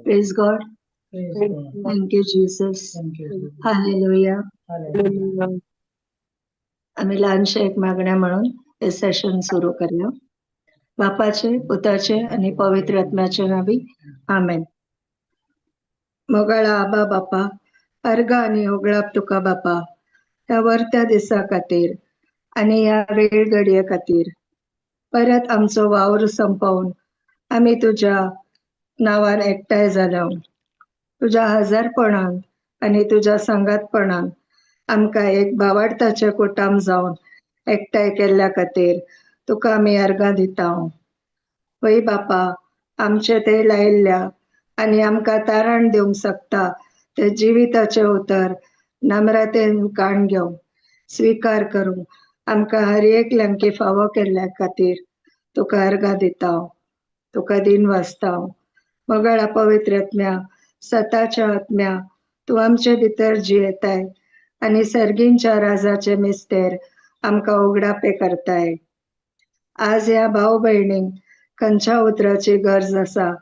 Praise God. Thank you, Jesus. Hallelujah. आम्ही लहानशा एक मागण्या म्हणून हे सेशन सुरू करूया. बापाचे, पुताचे आणि पवित्र आत्म्याचे नावी आमेन. मोगाळा आबा बापा, अर्गा आणि ओगळाप तुका बापा, ह्या वरत्या दिसा खातीर आणि ह्या वेळ घडये खातीर परत आमचो वावर संपवून आम्ही तुझ्या नावान एकठांय जाल्या. तुझ्या हजारपणान आणि तुझ्या संगातपणान आमकां एक भावार्थाचे कुटुंब जावन एकठांय केल्ल्या खातीर तुका आमी अर्गां दिता. वै बापा, आमचे ते लायिल्ल्या आनी आमकां तारण दिवंक शकता ते जिविताचे उतर नम्रतेन काण घेवंक स्वीकार करूंक आमकां हर एकल्यांकी फावो केल्ल्या खातीर तुका अर्गां दिता. तुका दिन वाजता. मोगाळा पवित्र आत्म्या, सताच्या आत्म्या, तूं आमचे भितर जियेताय आनी सर्गींच्या राजाचे मिस्तेर आमकां उगडापे करताय. आज ह्या भाव भयणींक खंयच्या उतराची गरज आसा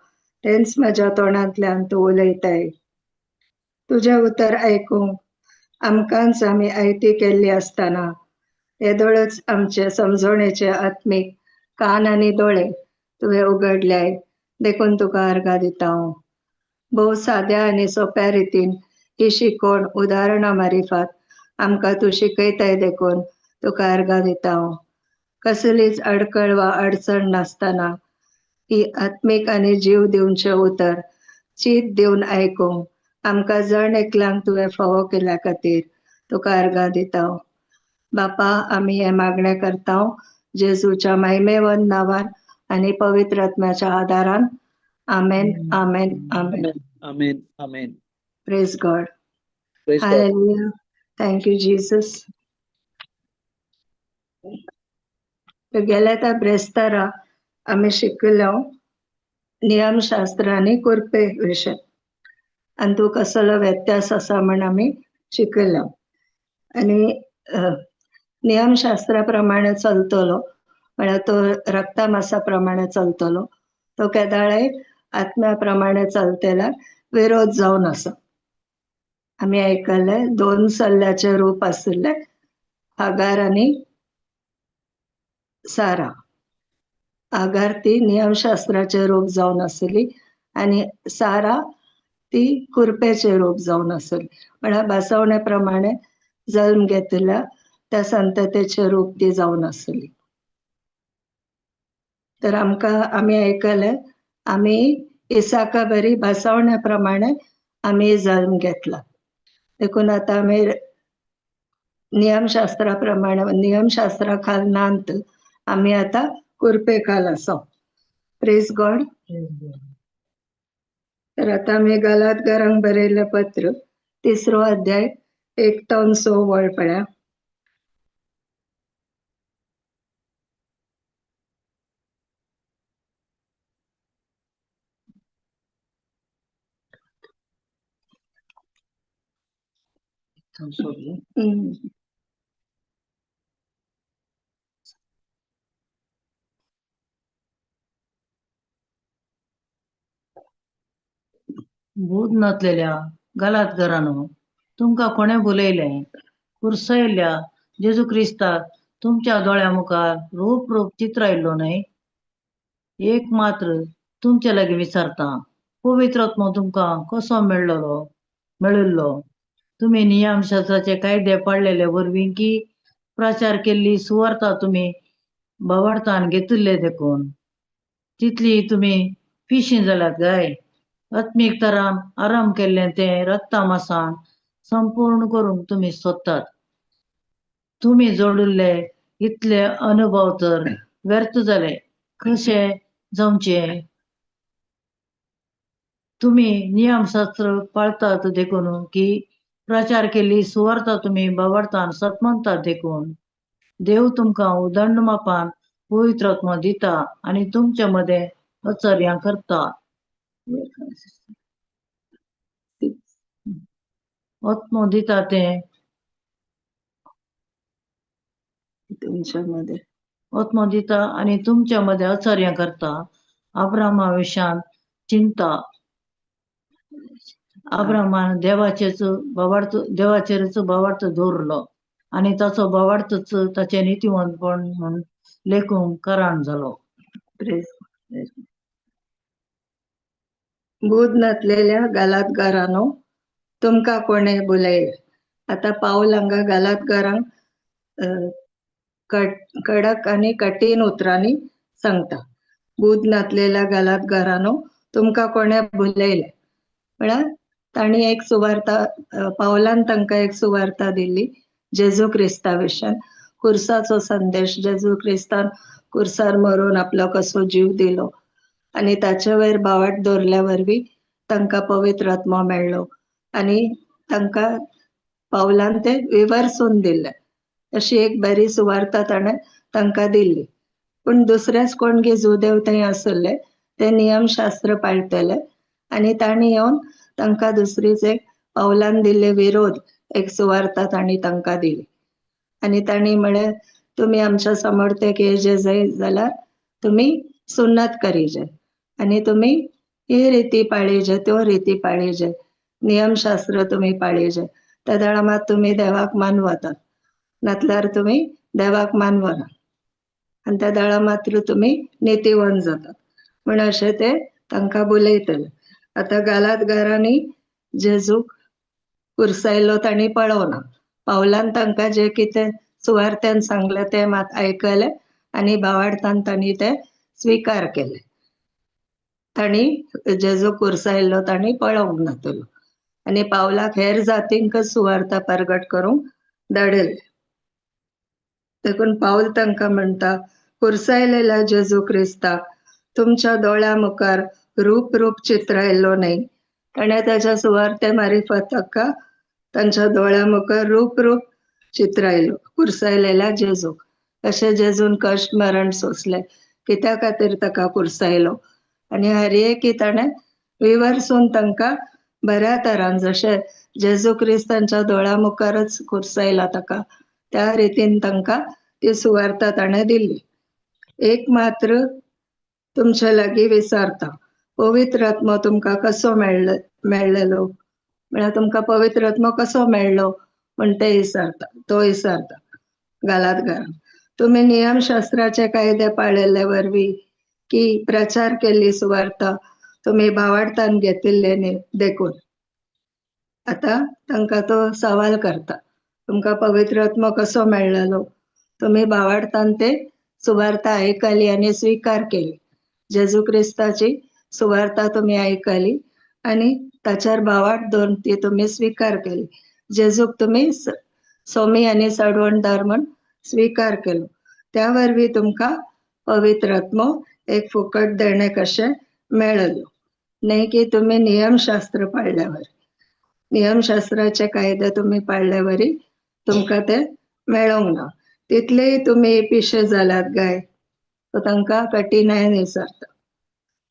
तेंच म्हज्या तोंडांतल्यान तूं उलयताय. तुझे उतर आयकूंक आमकांच आमी आयती केल्ली आसतना येदोळच आमचे समजणेचे आत्मीक कान आनी दोळे तुवें उगडल्याय देखून तुका अर्गां दिता. भोव साद्या आनी सोप्या रितीन ही शिकोवण उदाहरणां मारिफात आमकां तूं शिकयताय देखून तुका अर्गां दिता. कसलीच अडकळ वा अडचण नासतना ही आत्मीक आनी जीव दिवचे उतर चीत दिवन आयकूंक आमकां जण एकल्यांक तुवें फावो केल्या खातीर तुका अर्गां दिता. बापा, आमी हे मागणे करता जेजूच्या महिमेवन नांवान आनी पवित्र आत्म्याच्या आदारान. Amen. Amen. Amen. Amen. Amen. Amen. Praise God. Praise God. Hallelujah. Thank you, Jesus. गेल्या त्या ब्रेस्तारा आम्ही शिकलो नियमशास्त्र आणि कुरपे विषय आणि तो कसलो व्यत्यास असा म्हण आम्ही शिकलो आणि नियमशास्त्राप्रमाणे चलतलो म्हळ्यार तो रक्तामासाप्रमाणे चलतलो तो केदाळे आत्म्याप्रमाणे चलतेला विरोध जावन आसा आम्ही ऐकले 2 सल्ल्याचे रूप आशिल्ले हागार आणि सारा आगार ती नियमशास्त्राचे रूप जावन आसली आणि सारा ती कुरपेचे रूप जावन आसली म्हळ्यार बसवण्याप्रमाणे जल्म घेतला त्या संततेचे रूप ती जावन आसली तर आम्ही ऐकले आम्ही इसाका बरी बसवण्याप्रमाणे आम्ही जन्म घेतला देखून आता आम्ही नियमशास्त्राप्रमाणे नियमशास्त्रा खालनांत आम्ही आता कुरपे खाल असो प्रेज गॉड तर आता आम्ही गलातकारांक बरयल्लें पत्र 3रो अध्याय 1 ते 6 वळ पळया बूद नसलेल्या गलातकारांनो तुमका कोणे बोलयलें कुरसयल्ल्या जेजू क्रिस्ताक तुमच्या दोळ्या मुखार रूप रूप चित्रायल्लो न्हय एक मात्र तुमच्या लागी विचारता पवित्रात्मो तुमका कसो मेळिल्लो तुम्ही नियमशास्त्राचे कायदे पाळलेले वरवीं की प्रचार केल्ली सुवार्ता तुम्ही बावार्थान घेतिल्ले देखून तितली तुम्ही पिशी जाल्यात काय आत्मीक तरान आराम केल्लें तें रक्तामासान संपूर्ण करूंक तुम्ही सोदतात तुम्ही जोडिल्ले इतले अनुभव तर व्यर्थ जाले कशे जावचे तुम्ही नियमशास्त्र पाळतात देखून की प्रचार केल्ली सुवार्ता तुम्ही बावार्थान सतमंतात देखून देव तुमकां उदंड मापान पवित्रात्मा दिता आणि तुमच्या मध्ये आश्चर्यां करता आत्मो दिता तें तुमच्यामध्ये आत्मो दिता आणि तुमच्या मध्ये आश्चर्यां करता अब्रामा विशान चिंता अब्रामान देवाचेच भावार्थ दवरलो आणि ताचो भावार्थच ताचे नितीवंतपण म्हूण लेखूंक कारण जालो बूद नसलेल्या गलातकारांनो तुमका कोणे बोलयले आता पाऊल हांगा गलातकारांक कडक आणि कठीण उतरांनी सांगता बूद नसलेल्या गलातकारांनो तुमका कोणे बोलयले म्हळ्यार तांणी एक सुवार्ता पावलान तांकां एक सुवार्ता दिल्ली जेजू क्रिस्ता विशयान कुर्साचो संदेश जेजू क्रिस्तान कुर्सार मरून आपलो कसो जीव दिलो आणि ताचे वयर बावट दवरल्या वरवीं तांकां पवित्र आत्मा मेळ्ळो आणि तांकां पावलान ते विवर्सून दिले अशी एक बरी सुवार्ता ताणें तांकां दिल्ली पूण दुसरेच कोण जुदेव थंय आसले ते नियमशास्त्र पाळटले आणि तांणी येवन तांकां दुसरीच एक पावलान दिल्ले विरोध एक सुवार्ता तांणी तांकां दिली आणि तांणी म्हळें तुमी आमच्या समर्थक येजे जाय जाल्यार तुमी सुन्नत करीजे आणि तुमी ही रीती पाळीजे त्यो रीती पाळीजे नियमशास्त्र तुमी पाळीजे त्या वेळा मात तुमी देवाक मानवतात नातल्यार तुमी देवाक मानवना आणि त्या वेळा मात्र तुमी नितीवंत जातात म्हण अशें ते तांकां बुलयतले आता गलातकारांनी जेजूक कुरसायलो तांणी पळोवना पावलान तांकां जे कितें सुवार्थेन सांगले ते मात आयकले आणि भावार्थान तांणी ते स्वीकार केले तांणी जेजू कुरसायल्लो तांणी पळोवंक नातलो आणि पावलाक हेर जातींक सुवार्ता प्रगट करूंक धाडिल्ले देखून पाऊल तांकां म्हणटा कुरसायलेल्या जेजू क्रिस्ताक तुमच्या दोळ्या मुखार रूप रूप चित्रायलो नाही ताणे त्याच्या सुवार्ते मारिफत ताका तांच्या दोळ्या मुखार रूप रूप चित्रायलो कुरसायलेल्या जेजूक कशें जेजून कश्ट मरण सोंसले कित्या खातीर ताका कुरसायलो आनी हर एक ताणें विवरसून तांकां बऱ्या तरान जशें जेजू क्रिस्त तांच्या दोळ्या मुखारच कुरसायला ताका त्या रितीन तांकां ती सुवार्ता ताणें दिली. एक मात्र तुमच्या लागीं विचारता पवित्र आत्मो तुमकां कसो मेळ्ळेलो म्हळ्यार तुमकां पवित्र आत्मो कसो मेळ्ळो म्हण तो विचारता गालातकारांक. तुमी नियमशास्त्राचे कायदे पाळिल्ले वरवीं की प्रचार केल्ली सुवार्ता तुमी भावार्थान घेतिल्ले देखून. आता तांकां तो सवाल करता तुमकां पवित्र आत्मो कसो मेळ्ळेलो तुमी भावार्थान ते सुवार्ता आयकली आनी स्वीकार केली. जेजू क्रिस्ताची सुवार्ता तुमी आयकली आनी ताचेर भावार्थ दवरून ती तुमी स्वीकार केली. जेजूक तुमी सोमी आनी सडवणदार म्हण स्वीकार केलो. त्या वरवीं तुमकां पवित्र आत्मो एक फुकट देणे कशें मेळ्ळेलो. न्हय की तुमी नियमशास्त्र पाळ्ळ्यावर. नियमशास्त्राचे कायदे तुमी पाळ्ळ्यावरी तुमकां ते मेळोंक ना. तितलेय तुमी पिशे जाल्यात काय तो तांकां कठिनायन विचारता.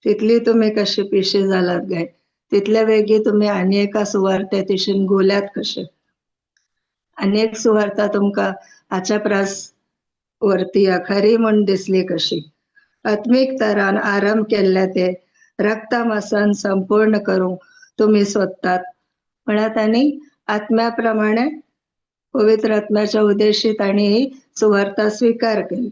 तितली तुमी कशी पिशे जाल्यात काय तितले बेगी तुमी आनी एका सुवार्ते दिशेन घुल्यात कशे. आनी एक सुवार्ता तुमकां हाच्या प्रास व्हरती खरी म्हण दिसली कशी. आत्मीक तरान आरंभ केल्ले ते रक्ता मासान संपूर्ण करूंक तुमी सोदतात म्हळ्यार तांणी आत्म्या प्रमाणे पवित्र आत्म्याच्या उद्देशी तांणी ही सुवार्ता स्वीकार केली.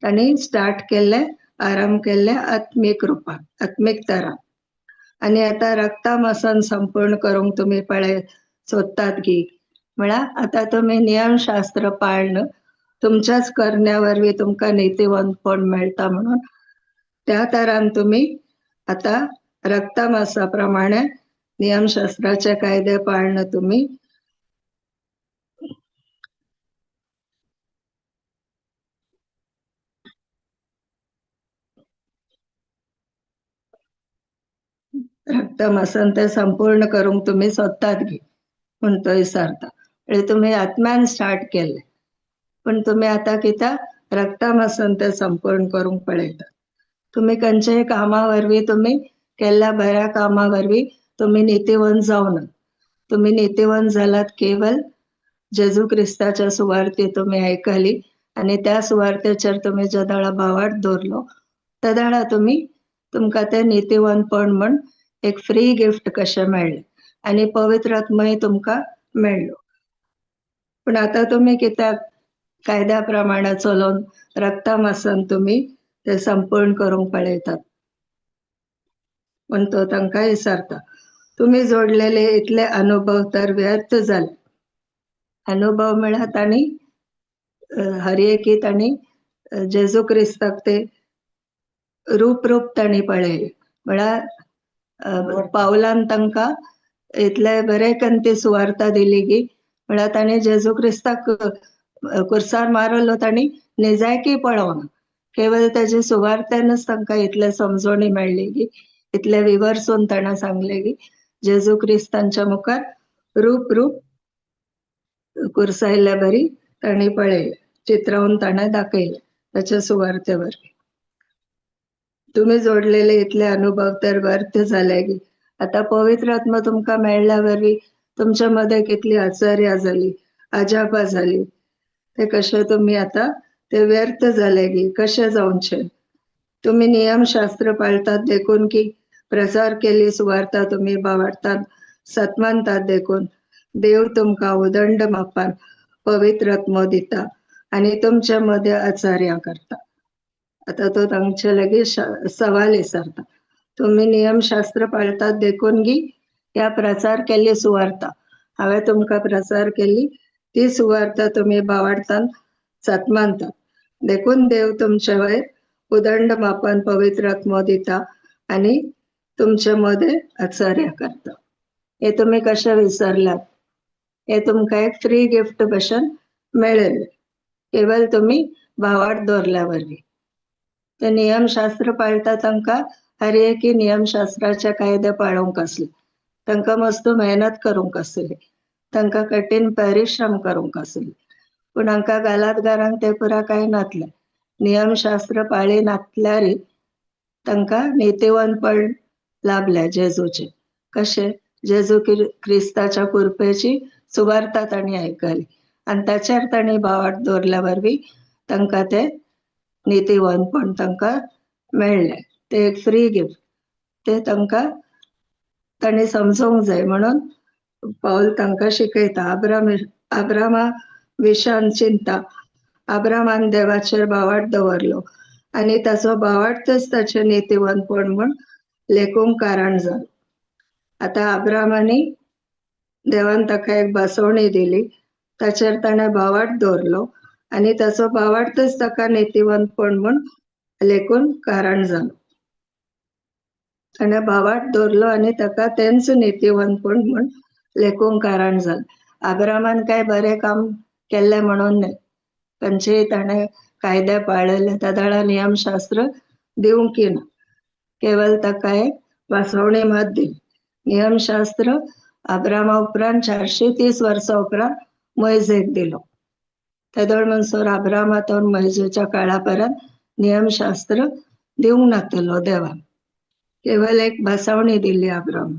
तांणी स्टार्ट केल्ले आरंभ केल्ले आत्मीक रुपान आत्मीक तरान आनी आता रक्ता मासान संपूर्ण करूंक तुमी सोदतात की म्हळ्यार आता तुमी नियमशास्त्र पाळन तुमच्याच करण्या वरवीं तुमकां नितीवंतपण मेळटा म्हणून त्या तरान तुमी आता रक्ता मासा प्रमाणे नियमशास्त्राचे कायदे पाळन तुमी रक्ता मासान ते संपूर्ण करूंक तुमी सोदतात की म्हण तो विचारता. तुमी आत्म्यान स्टार्ट केले पण तुमी आता कित्याक रक्ता मासान ते संपूर्ण करूंक पळयतात. तुमी खंयच्याय कामा वरवीं तुमी केल्ल्या बऱ्या कामा वरवीं तुमी नितीवंत जावनात. तुमी नितीवंत जालात केवल जेजू क्रिस्ताच्या सुवार्ते तुमी आयकली आनी त्या सुवार्तेचेर तुमी ज्या दाळा भावार्थ दवरलो त्या दाळा तुमकां ते नितीवंतपण म्हण एक फ्री गिफ्ट कशें मेळ्ळें आनी पवित्र आत्मोय तुमकां मेळ्ळो. पण आता तुमी कित्याक कायद्या प्रमाणे चलोवन रक्ता मासान तुमी ते संपूर्ण करूंक पळयतात पण तो तांकां विचारता. तुमी जोडलेले इतले अनुभव तर व्यर्थ जाले. अनुभव म्हळ्यार तांणी हर एकी तांणी जेजू क्रिस्ताक ते रूप रूप तांणी पळयले म्हळ्यार पावलान तांकां इतले बरे ती सुवार्ता दिली की म्हळ्यार तांणी जेजू क्रिस्ताक कुरसार मारलो तांणी निजायकी पळोवना केवळ ताचे सुवार्तेनच तांकां इतले समजणी मेळ्ळी की इतले विवरसून ताणें सांगले की जेजू क्रिस्तांच्या मुखार रूप रूप कुरसायल्या बरी तांणी पळयले चित्रावन ताणें दाखयले ताच्या सुवार्तेवर. तुमी जोडलेले इतले अनुभव तर व्यर्थ जाले की आता पवित्र आत्मा तुमकां मेळ्ळ्या वरवीं तुमच्या मध्ये कितली आश्चर्या जाली अजापा जाली ते कशे तुमी आता ते व्यर्थ जाले की कशे जावचे. तुमी नियमशास्त्र पाळतात देखून की प्रचार केली सुवार्ता तुमी भावार्थान सतमानतात देखून देव तुमकां उदंड मापान पवित्र आत्मो दिता आनी तुमच्या मध्ये आचार्या करता. आता तो तांचे लगेच सवाल विचारता. तुमी नियमशास्त्र पाळतात देखून की ह्या प्रचार केल्ली सुवार्ता हांवें तुमकां प्रचार केली ती सुवार्ता तुमी भावार्थान सतमानतात देखून देव तुमचे वयर उदंड मापान पवित्र आत्मो दिता आनी तुमचे मध्ये आचार्य करता. हे तुमी कशे विसरल्यात. हे तुमकां एक फ्री गिफ्ट भशेन मेळ्ळेले केवळ तुमी भावार्थ दवरल्या वरवीं. ते नियमशास्त्र पाळटा तांकां हर एकी नियमशास्त्राचे कायदे पाळूंक आसले. तांकां मस्त मेहनत करूंक आसली. तांकां कठीण परिश्रम करूंक आसले. पूण हांकां गलातकारांक ते पुरा कांय नासलें. नियमशास्त्र पाळी नासल्यारय तांकां नितीवंतपण लाभलें जेजूचें. कशें? जेजू क्रिस्ताच्या कृपेची सुवार्ता तांणी आयकली आनी ताचेर तांणी बावट दवरल्या वरवीं तांकां ते नितीवंतपण तांकां मेळ्ळें. ते एक फ्री गिफ्ट. ते तांकां तांणी समजूंक जाय म्हणून पाऊल तांकां शिकयता. अब्रामा विशयान चिंता. अब्रामान देवाचेर बावट दवरलो आनी ताचो बावटच ताचें नितीवंतपण म्हूण लेखूंक कारण जालो. आतां अब्रामानी देवान ताका एक बसवणी दिली. ताचेर ताणें बावट दवरलो आनी ताचो बावटच ताका नितीवंतपण म्हूण लेखून कारण जालो. ताणें बावट दवरलो आनी ताका तेंच नितीवंतपण म्हूण लेखूंक कारण जालें. अब्रामान काय बरें काम केल्लें म्हणून न्हय. खंयचेय ताणें कायदे पाळले. त्या वेळार नियमशास्त्र दिवंकी ना. केवळ ताका एक बसवणी मात दिली. नियमशास्त्र अब्रामा उपरांत 430 वर्सां उपरांत मोइजेक दिलो. तेदोळ म्हणसर अब्रामातून मोइजेच्या काळा पर्यंत नियमशास्त्र दिवंक नासलो देवान. केवळ एक बसवणी दिल्ली अब्राम.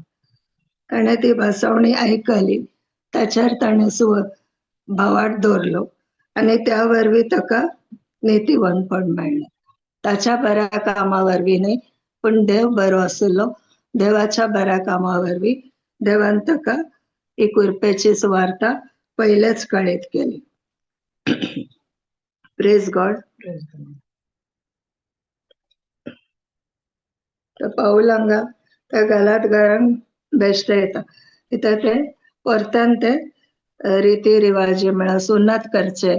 ताणें ती बसवणी आयकली. ताचेर ताणें बावट दवरलो आनी त्या वरवीं ताका नितीवंतपण मेळ्ळें. ताच्या बऱ्या कामा वरवीं न्हय, पूण देव बरो आशिल्लो. देवाच्या बऱ्या कामा वरवीं देवान ताका ही कृपेची सुवार्ता पयलेच कळीत केली. Praise God. तर पाऊल हांगा त्या गलातकारांक बेश्टे येता. कित्याक ते परतान ते रिती रिवाजी म्हळ्यार सुन्नत करचे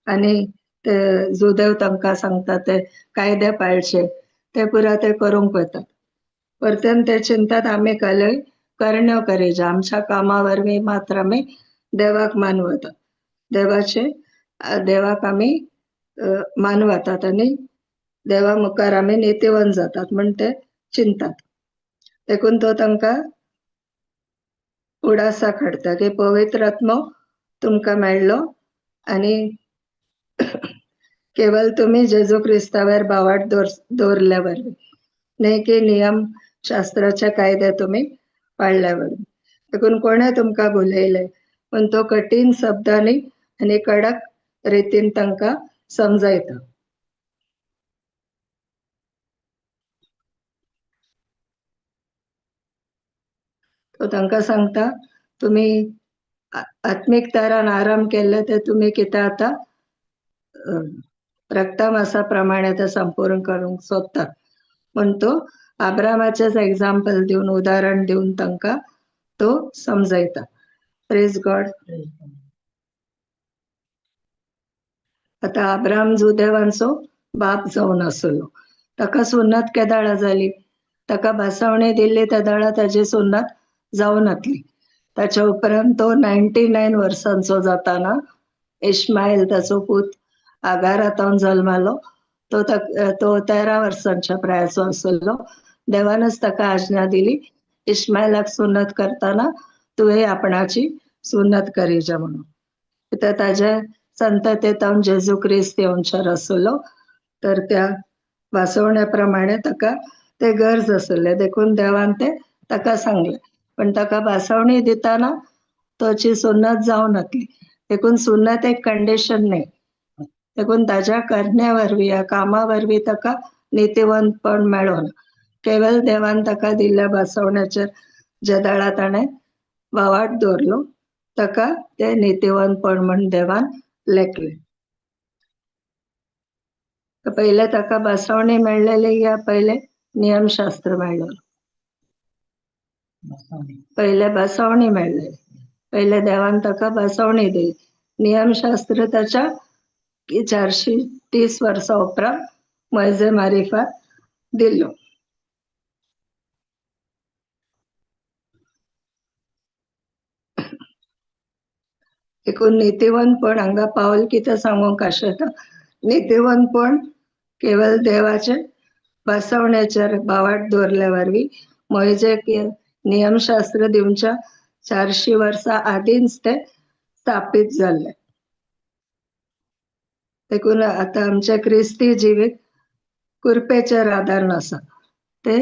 आनी ते जुदेव तांकां सांगता ते कायदे पाळचे ते पुरा ते करूंक वतात. परतान ते चिंतात आमी कालय करण्यो करीच्या. आमच्या कामा वरवीं मात्र आमी देवाक मानवतात. देवाक आमी मानवतात आनी देवा मुखार आमी नितीवंत जातात म्हूण ते चिंतात. देखून तो तांकां उडासाक हाडटा की पवित्र आत्मो तुमकां मेळ्ळो आनी केवळ तुमी जेजू क्रिस्तावर बावट दवरल्या वरवीं, न्हय की नियम शास्त्राचे कायदे तुमी पाळल्या वरवीं. देखून कोणें तुमकां बुलयलें पूण तो कठीण शब्दांनी आनी कडक रितीन तांकां समजयता. तो तांकां सांगता तुमी आत्मीक तरान आराम केल्ले ते तुमी कित्याक आतां रक्तमासा प्रमाणे ते संपूर्ण करूंक सोदतात. पूण तो अब्रामाचेच एक्झाम्पल दिवन उदाहरण दिवन तांकां तो समजयता. Praise God. आतां अब्राम जुदेवांचो बाप जावन आसलो. ताका सुन्नत केदाळा जाली. ताका बसवणी दिल्ली तेदाळा ताची सुन्नत जावन नासली. ताच्या उपरांत तो 99 वर्सांचो जाताना इश्मायल ताचो पूत आगारातावन जल्मालो. तो 13 वर्सांच्या प्रायाचो आसलो. देवानच ताका आज्ञा दिली इश्मायलाक सुन्नत करताना तुवें आपणाची सुन्नत करीच्या म्हणून. कित्याक ताजे संततेंतल्यान जेजू क्रिस्त येवनशार आसलो. तर त्या बसवणे प्रमाणे ताका ते गरज आसले. देखून देवान ते ताका सांगले. पण ताका बसवणी दिताना ताची सुन्नत जावं नासली. देखून सुन्नत एक कंडिशन न्हय. देखून ताच्या करण्या वरवीं ह्या कामा वरवीं ताका नितीवंतपण मेळोना. केवळ देवान ताका दिल्ल्या बसवण्याचेर जेदाळा ताणें बावट दवरलो ताका ते नितीवंतपण म्हूण देवान लेखलें. पयलें ताका बसवणी मेळ्ळेली या पयलें नियमशास्त्र मेळ्ळेलो? पयलें बसवणी मेळ्ळेली. पयलें देवान ताका बसवणी दिली. नियमशास्त्र ताच्या 430 वर्सां उपरांत मोइजे मारिफात दिल्लो. देखून नितीवंतपण हांगा पावल कितें सांगूंक आशेता. नितीवंतपण केवळ देवाचें बसवण्याचेर बावाट दवरले वरवीं मोइजेक नियमशास्त्र दिवच्या 400 वर्सां आदींच ते स्थापीत जाल्ले. देखून आतां आमच्या क्रिस्ती जिवीत कृपेचेर आदार आसा. ते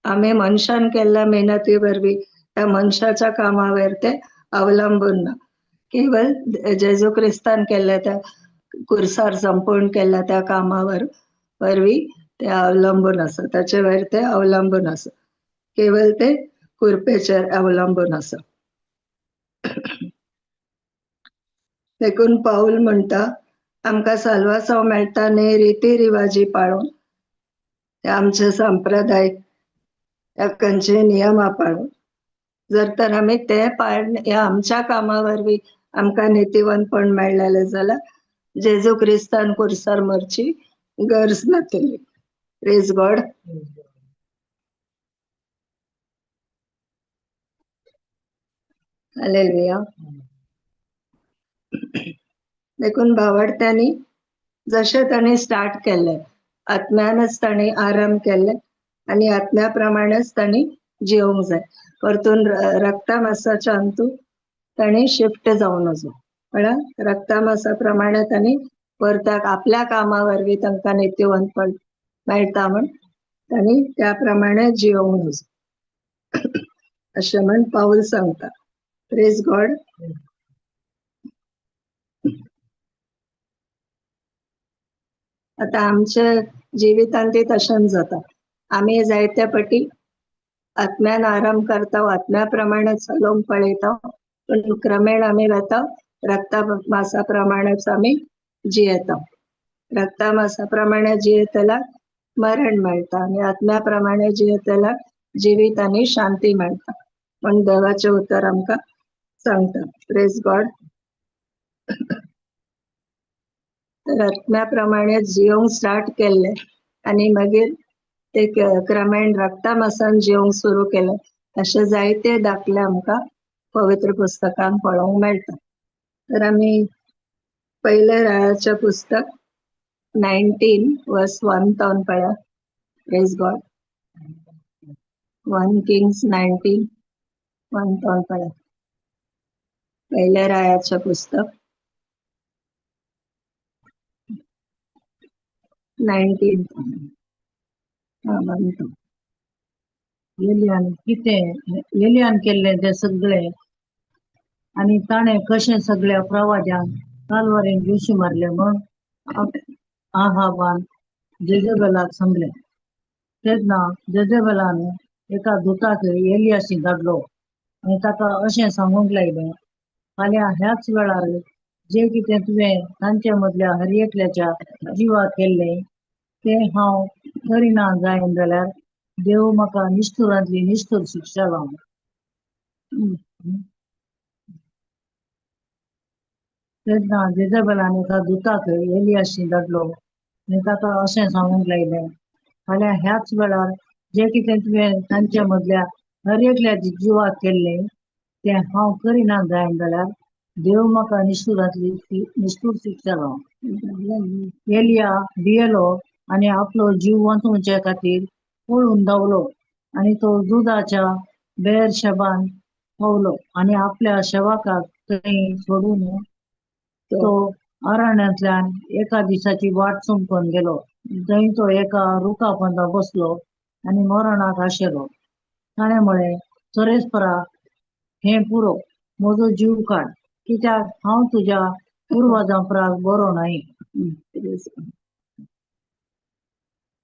आमी मनशान केल्ल्या मेहनती वरवीं त्या मनशाच्या कामावर ते अवलंबून ना. केवळ जेजू क्रिस्तान केल्ल्या त्या कुर्सार संपूर्ण केल्ल्या त्या कामावर वरवीं ते अवलंबून आसा. ताचे वयर ते अवलंबून आसा. केवळ ते कृपेचेर अवलंबून आसा. देखून पाऊल म्हणटा आमकां साल्वासांव मेळटा न्ही रिती रिवाजी पाळून, ते आमचे संप्रदाय खंयचे नियमां पाळून. जर तर आमी ते ह्या आमच्या कामा वरवीं आमकां नितीवंतपण मेळलेलें जाल्यार जेजू क्रिस्तान कुर्सार मरची गरज नासली. Praise God. हालेलुया. देखून भावार्थ्यांनी जशें तांणी स्टार्ट केल्लें आत्म्यानच तांणी आरंभ केल्लें आनी आत्म्या प्रमाणेच तांणी जिवंक जाय. परतून रक्ता मांसाच्या अंतू तांणी शिफ्ट जावन वचूं. म्हळ्यार रक्ता मांसा प्रमाणे तांणी परताक आपल्या कामा वरवीं तांकां नितीवंतपण मेळटा म्हण तांणी त्या प्रमाणे जिवंक वचूं अशें म्हण पाऊल सांगता. Praise God. आतां आमच्या जिवितांत ते तशें जाता. आमी जायते फावटी आत्म्यान आरंभ करता, आत्म्या प्रमाणे चलोवंक पळयता, पूण क्रमेण आमी वता रक्ता मांसा प्रमाणेच आमी जियेता. रक्ता मांसा प्रमाणे जियेत जाल्यार मरण मेळटा आनी आत्म्या प्रमाणे जियेत जाल्यार जिवीत आनी शांती मेळटा म्हण देवाचें उतर आमकां सांगता. Praise God. तर आत्म्या प्रमाणे जिवंक स्टार्ट केल्ले आनी मागीर ते क्रमेण रक्ता मांसान जिवंक सुरू केलें अशे जायते दाखले आमकां पवित्र पुस्तकान पळोवंक मेळटा. तर आमी पयले रायाचें पुस्तक 19 वर्स 1 तावन पळया. Praise God. 1 किंग्स 19 1 तावन पळया. पयले रायाचें पुस्तक 19 एलियान केल्ले ते सगळे आणि ताणें कशें सगळ्या प्रवाद्यांक कालवारेन दिवशी मारले म्हण आहाबान जेजेबेलाक सांगलें. तेन्ना जेजेबेलान एका दुताक एलियाशी धाडलो आनी ताका अशें सांगूंक लायलें, फाल्यां ह्याच वेळार जे कितें तुवें तांचे मदल्या हर एकल्याच्या जिवाक केल्लें तें हांव करिना जायन जाल्यार देव म्हाका निष्ठुरांतली निष्ठूर शिक्षा लावन. तेन्ना जेजेबेलान एका दुताक एलियाशी धाडलो आनी ताका अशें सांगूंक लायलें, फाल्यां ह्याच वेळार जे कितें तुवें तांचे मदल्या हर एकल्याच्या जिवाक केल्लें तें हांव करिना जायन जाल्यार देव म्हाका निष्ठुरांतली निष्ठूर शिक्षा लावन. एलिया भियेलो आनी आपलो जीव वाचोवचे खातीर पळून धांवलो आनी तो जुदाच्या बेरशेबान पावलो आनी आपल्या सेवकाक थंय सोडून तो अरण्यांतल्यान एका दिसाची वाट चुंकून गेलो. थंय तो एका रुखा पोंदा बसलो आनी मरणाक आशेलो. ताणें म्हळें, सरेस्परा हें पुरो, म्हजो जीव काड, कित्याक हांव तुज्या पुर्वजां प्राक बरो नाही.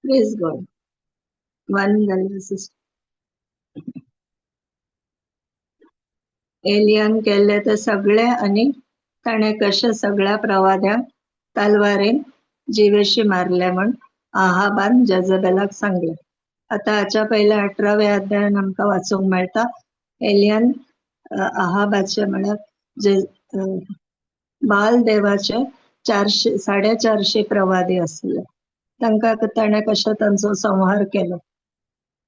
Praise God. एलियान केल्ले ते सगळे आनी ताणें कशें सगळ्या प्रवाद्यांक तलवारीन जिवेशी मारले म्हण आहाबान जेजेबेलाक सांगलें. आतां हाच्या पयल्या 18व्या अध्यायान आमकां वाचूंक मेळटा एलियान आहाबाचे म्हळ्यार जे बाल देवाचे 450 प्रवादी आसले तांकां ताणें कशें तांचो संहार केलो.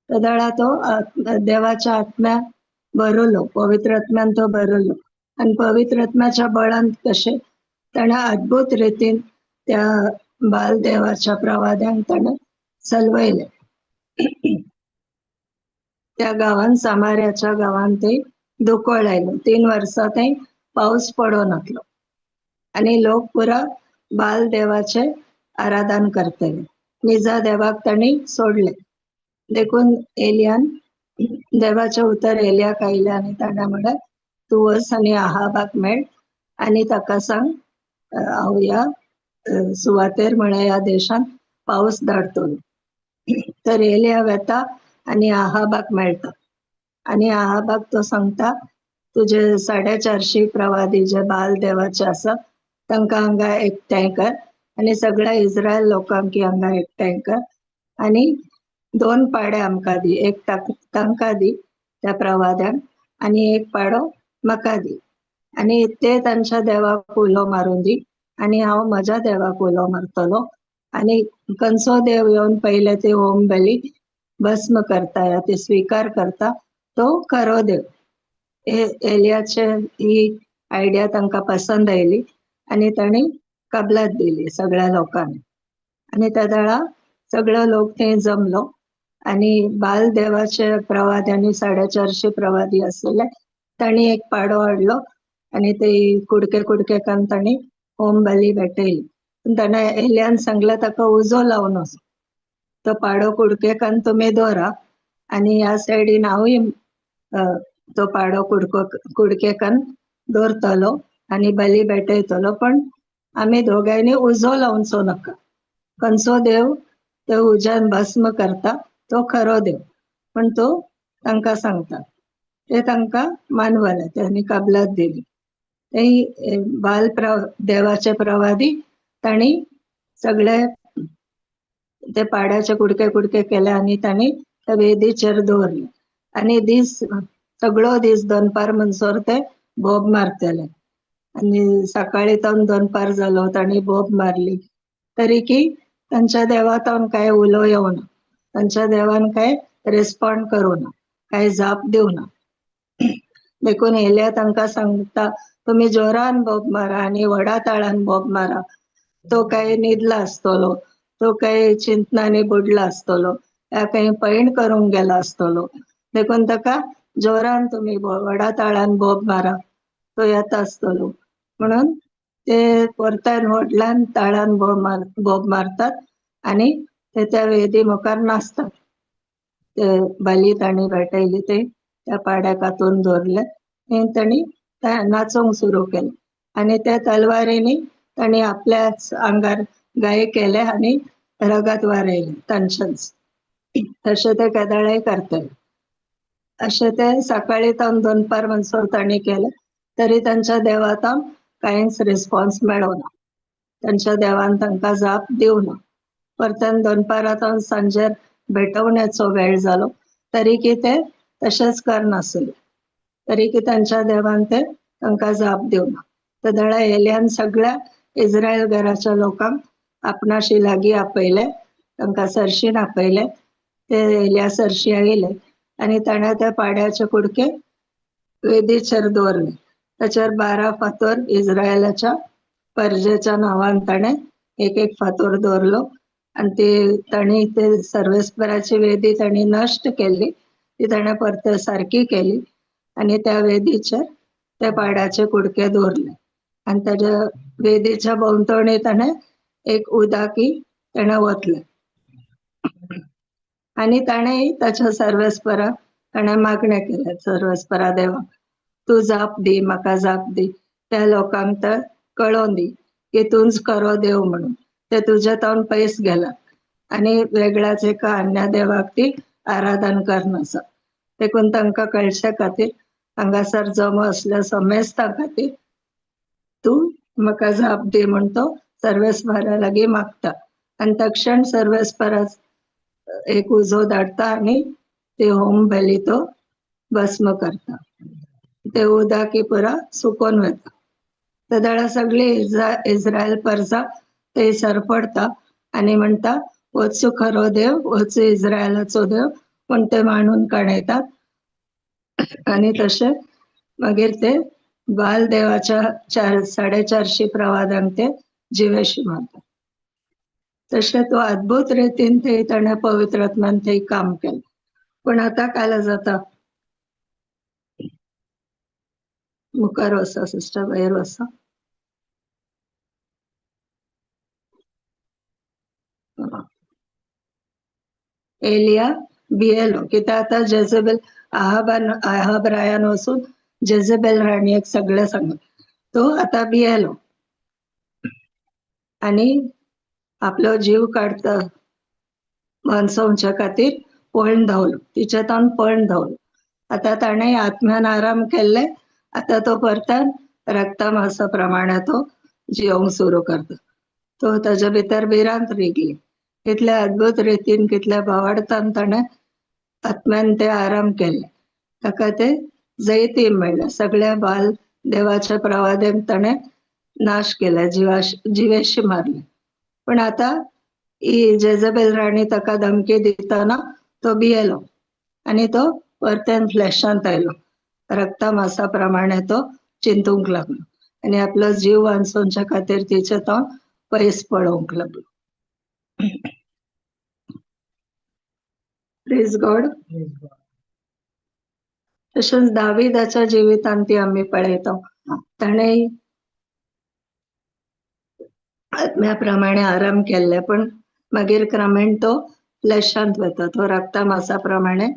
तेदळा तो देवाच्या आत्म्या भरलो, पवित्र आत्म्यान तो भरलो आनी पवित्र आत्म्याच्या बळान कशें ताणें अद्भुत रितीन त्या बाल देवाच्या प्रवाद्यांक ताणें चलवयले. त्या गावान सामाऱ्याच्या गावान ते दुकोळ आयलो 3 वर्सां थंय पावस पडो नासलो आणि लोक पुरा बाल देवाचे आराधन करतले. निजा देवाक तांणी सोडले. देखून एलियान देवाचे उतर एलियाक आयले आनी ताणें म्हणलें तूं वच आनी आहाबाक मेळ आनी ताका सांग हांव ह्या सुवातेर म्हळ्यार ह्या देशांत पावस धाडटलो. तर एलिया वेता आनी आहाबाक मेळटा आनी आहाबाक तो सांगता तुजे 450 प्रवादी जे बाल देवाचे आसा तांकां हांगा एकठांय कर आनी सगळ्या इस्रायल लोकांक हांगा एकठांय कर आनी 2 पाडे आमकां दी, एक तांकां दी त्या प्रवाद्यांक आनी एक पाडो म्हाका दी आनी ते तांच्या देवाक उलो मारूं दी आनी हांव म्हज्या देवाक उलो मारतलो आनी खंयचो देव येवन पयले ते होम बली भस्म करता या ते स्वीकार करता तो खरो देव. एलियाचे ही आयडिया तांकां पसंद आयली आनी तांणी कबलात दिली सगळ्या लोकांनी आनी त्या वेळा सगळो लोक थंय जमलो आनी बाल देवाचे प्रवाद्यांनी 450 प्रवादी आसले तांणी एक पाडो हाडलो आनी ते कुडके कान तांणी होम बली भेटयली. ताणें एलियान सांगलें ताका उजो लावन वच. तो पाडो कुडकेकान तुमी दवरा आनी ह्या सायडीन हांवूय तो पाडो कुडकेकान दवरतलो आनी बली भेटयतलो पण आमी दोगांयनी उजो लावचो नाका. खंयचो देव तो उज्यान भस्म करता तो खरो देव पण तो तांकां सांगता. ते तांकां मानवले, त्यांनी कबलात दिली. ते बाल देवाचे प्रवादी तांणी सगळे ते पाड्याचे कुडके केले आनी तांणी त्या वेदीचेर दवरले आनी सगळो दीस दनपार म्हणसर ते बोब मारतले आनी सकाळी जावन दनपार जालो तांणी बोब मारली तरी की तांच्या देवातावन काय उलो येवना, तांच्या देवान काय रिस्पॉन्ड करूना, काय जाप दिवना. देखून एलिया तांकां सांगता तुमी जोरान बोब मारा आनी व्हडा ताळान बोब मारा. तो काय न्हिदला आसतलो, तो काय चिंतनांनी बुडला आसतलो, काही पैण करूंक गेला आसतलो. देखून ताका जोरान तुमी व्हडा ताळान बोब मारा, तो येता आसतलो म्हणून ते परतान व्हडल्यान ताळान बोब मारतात आनी ते त्या वेदी मुखार नाचतात. ते बली तांणी भेटयली ते त्या पाड्याक हातून दवरले आनी तांणी नाचोंक सुरू केलें आनी त्या तलवारींनी तांणी आपल्याच आंगार गाये केले आनी रगत वारयले तांच्याच. तशें ते केदाळेय करतले. अशें ते सकाळी जावन दनपार म्हणसर तांणी केले तरी तांच्या देवातावन कांयच रिस्पॉन्स मेळोना. तांच्या देवान तांकां जाप दिवना. परतन दनपारां सांजेर भेटवण्याचो वेळ जालो तरी की ते तशेंच करनासले. तरी की तांच्या देवान ते तांकां जाप दिवना. त्या वेळा एलियान सगळ्या इस्रायल घराच्या लोकांक आपणाशी लागीं आपयले, तांकां सरशीन आपयले. ते एलिया सरशी आयले आनी ताणें त्या पाड्याचे कुडके वेदीचेर दवरले. ताचेर 12 फातर इस्रायलाच्या परजेच्या नांवान ताणें एक फातर दवरलो आनी तांणी ते सर्वेस्पराची वेदी तांणी नश्ट केल्ली, ती ताणें परत सारकी केली आनी त्या वेदीचेर ते पाड्याचे कुडके दवरले आनी ताच्या वेदीच्या भोंवतणी ताणें एक उदाकी ताणें ओतले आनी ताणें ताच्या सर्वेस्पराक ताणें मागणें केलें सर्वेस्परा देवाक तूं जाप दी, म्हाका जाप दी, त्या लोकांक तर कळोवन दी की तूंच खरो देव म्हणून. ते तुजे तावन पयस गेला आनी वेगळ्याच एका अन्य देवाक ती आराधन करनासा. देखून तांकां कळचे खातीर हांगासर जमो आसल्या मेस्तां खातीर तूं म्हाका जाप दी म्हूण तो सर्वेस्परा लागीं मागता आनी तक्षण सर्वेस्परा एक उजो धाडटा आनी ते होम बली तो भस्म करता. ते उदाकी पुरा सुकोन वता. त्या वेळा सगळी इस्रायल परजा थंयसर पडटा आनी म्हणटा वचू खरो देव, वचू इस्रायलाचो देव पण ते मांडून काडयतात. आनी तशें मागीर ते बाल देवाच्या 450 प्रवादांक ते जिवेशी मारतात. तशें तो अद्भुत रितीन थंय ताणें पवित्र आत्म्यान थंय काम केलें. पण आतां काल जाता मुखार वचा सिस्टर, भायर वचा. एलिया भियेलो कित्याक आतां जेझेबेल आहाब रायान वचून जेझेबेल राणयेक सगळें सांगलें. तो आतां भियेलो आनी आपलो जीव काडटा माणसांच्या खातीर पळून धांवलो, तिचे तोंड पळून धांवलो. आतां ताणें आत्म्यान आराम केल्ले, आतां तो परतान रक्ता मांसा प्रमाणे तो जियोंक सुरू करता. तो ताजे भितर भिरांत रिगली. कितले अद्भुत रितीन कितल्या भावार्थान ताणें आत्म्यान ते आराम केले. ताका ते जैतीन मेळ्ळे. सगळ्या बाल देवाच्या प्रवादेक ताणें नाश केले, जिवेशी मारले. पण आतां ही जेझेबेल राणी ताका धमकी दितना तो भियेलो आनी तो परतेन फ्लॅशांत आयलो. रक्ता मांसा प्रमाणे तो चिंतूंक लागलो आनी आपलो जीव वाचोवच्या खातीर तिचे तोंड पयस पळोवंक लागलो. Praise God. तशेंच दाविदाच्या जिवितांत ती आमी पळयता. ताणें आत्म्या प्रमाणे आराम केल्ले, पण मागीर क्रमेण तो फ्लॅशांत वता. तो रक्ता मांसा प्रमाणे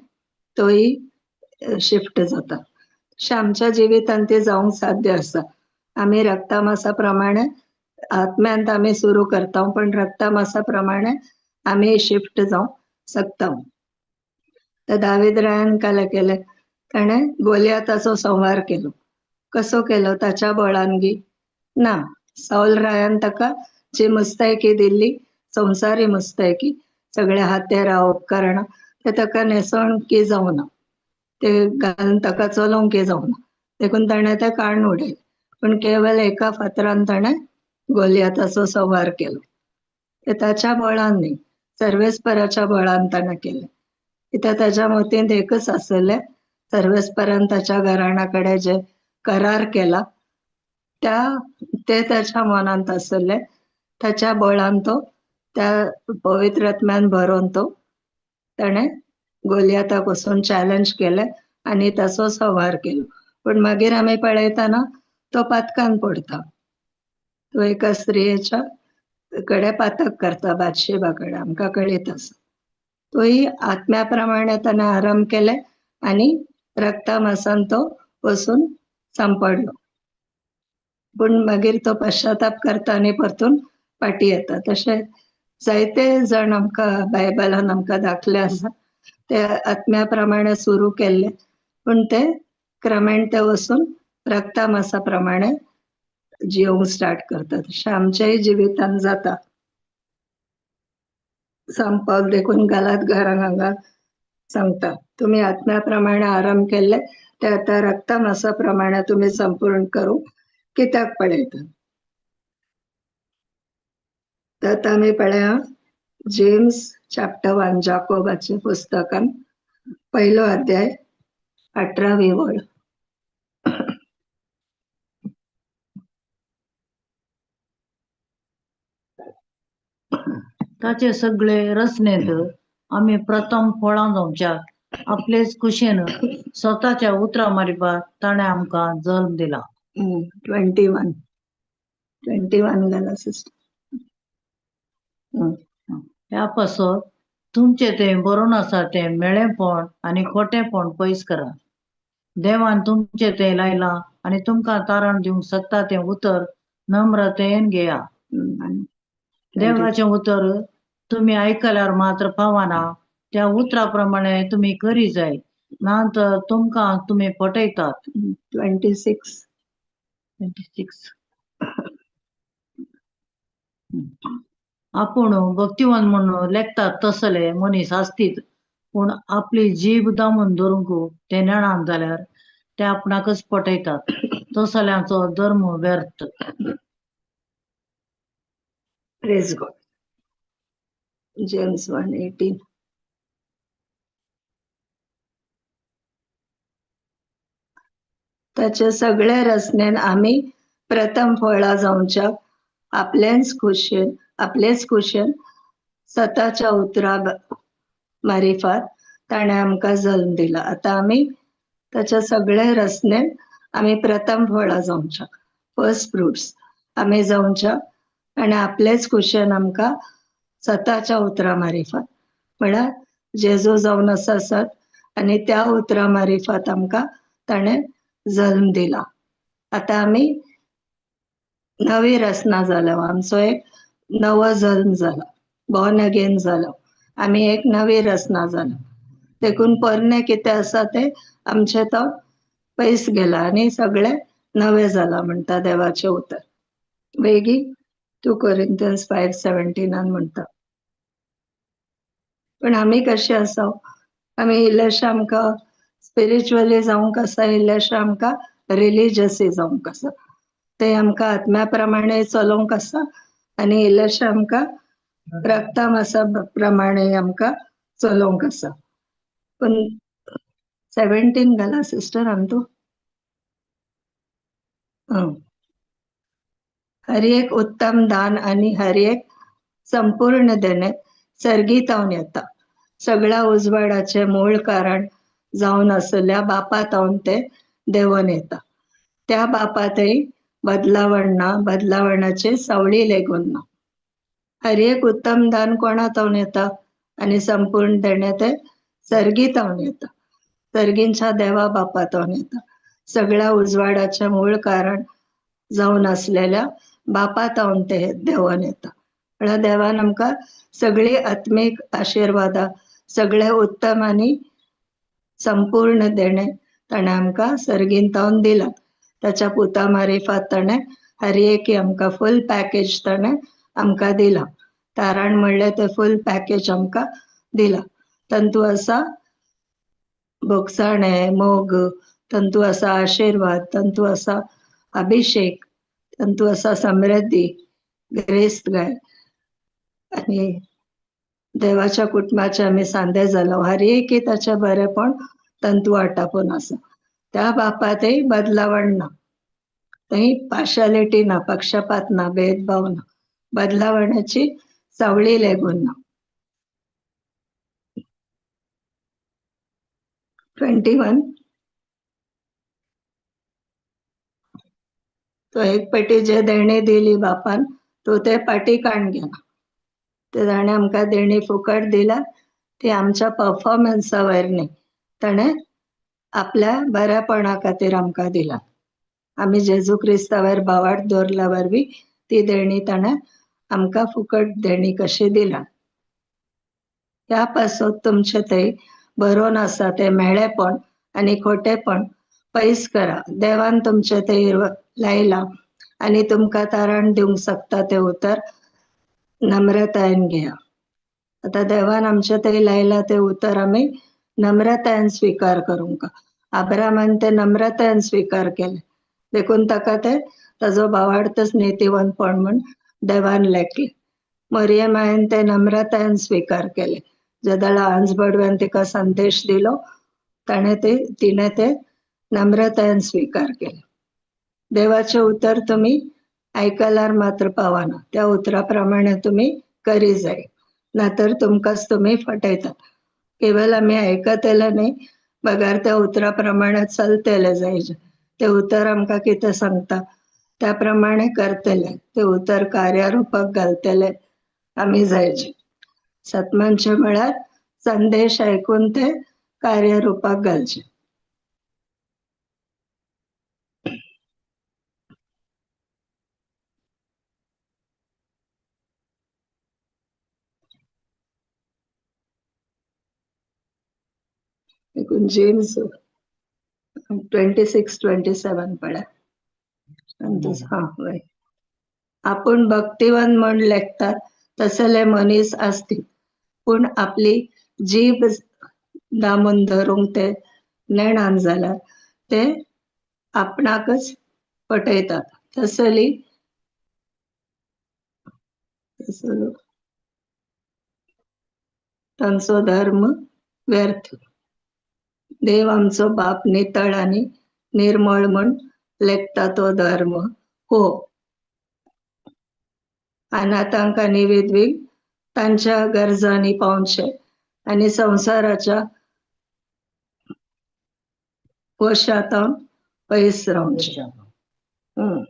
तोय शिफ्ट जाता. तशें आमच्या जिवितांत ते जावंक साध्य आसा. आमी रक्ता मांसा प्रमाणे आत्म्यांत आमी सुरू करता, पण रक्ता मांसा प्रमाणे आमी शिफ्ट जावंक शकता. तर दावीद रायान काय केलें? ताणें गोलियाताचो संहार केलो. कसो केलो? ताच्या बळान गी ना. साऊल रायान ताका जी मुस्तायकी दिल्ली, संवसारी मुस्तायकी, सगळे हातेरां उपकरणां, ते ताका नेसोवंकी जावना. ते घालून ताका चलोवंकी जावना. देखून ताणें ते काडून उडयले. पण केवळ एका फातरान ताणें गोलियाताचो संहार केलो. ते ताच्या बळान न्ही, सर्वेस्पराच्या बळान ताणें केलें. कित्याक ताच्या मतींत एकच आसलें, सर्वेस्परान ताच्या घराण्या कडेन जे करार केला ते ताच्या मनांत आसले. ताच्या बळान तो त्या पवित्र आत्म्यान भरोवन तो ताणें गोलियाताक वचून चॅलेंज केलें आनी ताचो संहार केलो. पण मागीर आमी पळयतना तो पातकान पडता. तो एका स्त्रियेच्या कडेन पातक करता, बातशेबा कडेन, आमकां कळीत आसा. तोय आत्म्या प्रमाणे ताणें आराम केले आनी रक्ता मांसान तो वचून सांपडलो. पण मागीर तो पश्चाताप करता आनी परतून फाटीं येता. तशें जायते जण आमकां बायबलान आमकां दाखले आसा. ते आत्म्या प्रमाणे सुरू केल्ले, पण ते क्रमेण ते वचून रक्ता मांसा प्रमाणे जियोंक स्टार्ट करतात. तशें आमच्याय जिवितांत जाता. सांत पावल देखून गालात घरांक हांगा सांगता, तुमी आत्म्या प्रमाणे आराम केले, ते आतां रक्ता मांसा प्रमाणे तुमी संपूर्ण करूंक कित्याक पळयता. तर आतां आमी पळया जेम्स चॅप्टर 1 जाकोबाचे पुस्तकान 1 अध्याय 18वी वळ. ताचे सगळे रचनेत आमी प्रथम फळां जावच्याक आपलेच कुशेन स्वताच्या उतरां मारिपाक ताणें आमकां जल्म दिला. 21 घाला सिस्टर. ह्या पासत तुमचे तें बरोवन आसा तें मेळेपण आनी खोटेपण पयस करा. देवान तुमचे तें लायलां आनी तुमकां तारण दिवंक शकता तें उतर नम्रतेन घेया. देवाचें उतर तुमी आयकल्यार मात्र पावना. त्या उतरा प्रमाणे तुमी करी जाय, नातर तुमकां तुमी फटयतात. 26 आपूण भक्तिवन म्हणून लेखतात तसले मनीस आसतीत, पूण आपली जीब दामून दवरूंक ते नेणान जाल्यार ते आपणाकच फटयतात. तसल्यांचो धर्म व्यर्थ. Praise God. जेम्स 1:18. ताचे सगळे रचनेन आमी प्रथम फळां जावच्या आपलेच कुशेन स्वताच्या उतरा मारिफात ताणे आमकां जल्म दिला. आता आम्ही त्याच्या सगळे रचनेन आम्ही प्रथम फळां जावच्या, फर्स्ट फ्रुट्स आम्ही जावच्या, आणि आपलेच खुशेन आमकां स्वताच्या उतरा मारिफात म्हळ्यार जेजू जावन आसात आणि त्या उतरा मारिफात आमकां ताणें जल्म दिला. आता आम्ही नवी रचना जाल्या, आमचो एक नवो जल्म जाला, बॉर्न अगेन जालो, आम्ही एक नवी रचना जालो. देखून पोरणे कितें आसा ते आमचे तो पयस गेला आणि सगळे नवे जाला म्हणटा देवाचे उतर. बेगी 2 Corinthians 5:17 म्हणटा. पण आम्ही कशे आसा, आम्ही इल्लेशे आमकां स्पिरिच्युअली जावंक आसा, इल्लेशे आमकां रिलिजियसली जावंक आसा. ते आमकां आत्म्या प्रमाणे चलोवंक आसा आणि इल्लेशे आमकां रक्तामासा प्रमाणे आमकां चलोवंक आसा. पण 17 घाला सिस्टर अंतू. हर एक उत्तम दान आणि हर एक संपूर्ण देणे सर्गीतावन येता. सगळ्या उजवाडाचे मूळ कारण जावन असलेल्या बापातावन ते देवून येता. त्या बापातही बदलावण ना, बदलावणाची सावळी लेगून ना. हर एक उत्तम दान कोणातावन येता आणि संपूर्ण देणे ते सर्गीतावन येता. सर्गींच्या देवा बापातावन येता. सगळ्या उजवाडाचे मूळ कारण जावन असलेल्या बापातावन ते देवून येता. म्हळ्यार देवान आमकां सगळी आत्मीक आशिर्वादा, सगळे उत्तम आणि संपूर्ण देणे ताणें आमकां सर्गींतावन दिला. त्याच्या पुता मारिफात ताणें हर एक आमकां फुल पॅकेज ताणें आमकां दिला. तारण म्हणलें ते फुल पॅकेज आमकां दिला. तंतू आसा भोगसाणे, मोग, तंतू आसा आशिर्वाद, तंतू आसा अभिषेक, तंतू आसा समृद्धी, ग्रेस्तगाय, आणि देवाच्या कुटुंबाचे आम्ही सांदे जालो. हर एक ताचे बरेपण तंतू आटापून आसा. त्या बापातही बदलावण ना, थंय पार्शालिटी ना, पक्षपात ना, भेदभाव ना, बदलावणाची सावळी लेगून ना. 21 तो एक पेटी जे देणी दिली बापान, तो ते पाटी काण घेना. ते ताणें आमकां देणी फुकट दिला, ती आमच्या परफॉर्मन्सा वयर न्ही, ताणें आपल्या बऱ्यापणा खातीर आमकां दिला. आमी जेजू क्रिस्तावर भावार्थ दवरल्या वरवीं ती देणी ताणें आमकां फुकट देणी कशी दिला. त्या पासत तुमचे थंय बरोवन आसा ते मेळेपण आनी खोटेपण पयस करा. देवान तुमचे थंय लायला आनी तुमकां तारण दिवंक शकता ते उतर नम्रतायेन घेया. आता देवान आमचे थंय लायला ते उतर आमी नम्रतायेन स्वीकार करूंक. अब्रामान ते नम्रतायेन स्वीकार केले, देखून ताका ते ताजो भावार्थच नितीवंतपण म्हूण देवान लेखले. मरियमायेन ते नम्रतायेन स्वीकार केले. जदला आंजबडव्यान तिका संदेश दिलो, तिने ते नम्रतायेन स्वीकार केले. देवाचे उतर तुम्ही ऐकल्यार मात्र पावाना, त्या उतराप्रमाणे तुम्ही करी जाय, नातर तुमकांच तुम्ही फटयतात. केवळ आम्ही ऐकतले न्ही, बगार त्या उतराप्रमाणे चलतले जायचे. ते उतर आमकां कितें सांगता त्या प्रमाणे करतले, ते उतर कार्यारूपाक घालतले आमी जायचे. सत्मांचे म्हळ्यार संदेश ऐकून ते कार्यरूपाक घालचे. देखून जेम्स 26:27 पळय. आपण भक्तिवन म्हण लेखतात तसले मनीस असतील, पूण आपली जीभ दामून धरूंक ते नेणान जाल्यार ते आपणाकच पटयतात. तसली तांचो धर्म व्यर्थ. देव आमचो बाप नितळ आनी निर्मळ म्हण लेखता तो धर्म हो. अनाथांक आनी विधवीक तांच्या गरजांनी पावचे आणि संसाराच्या वशातावन पयस रावचे. हम्म.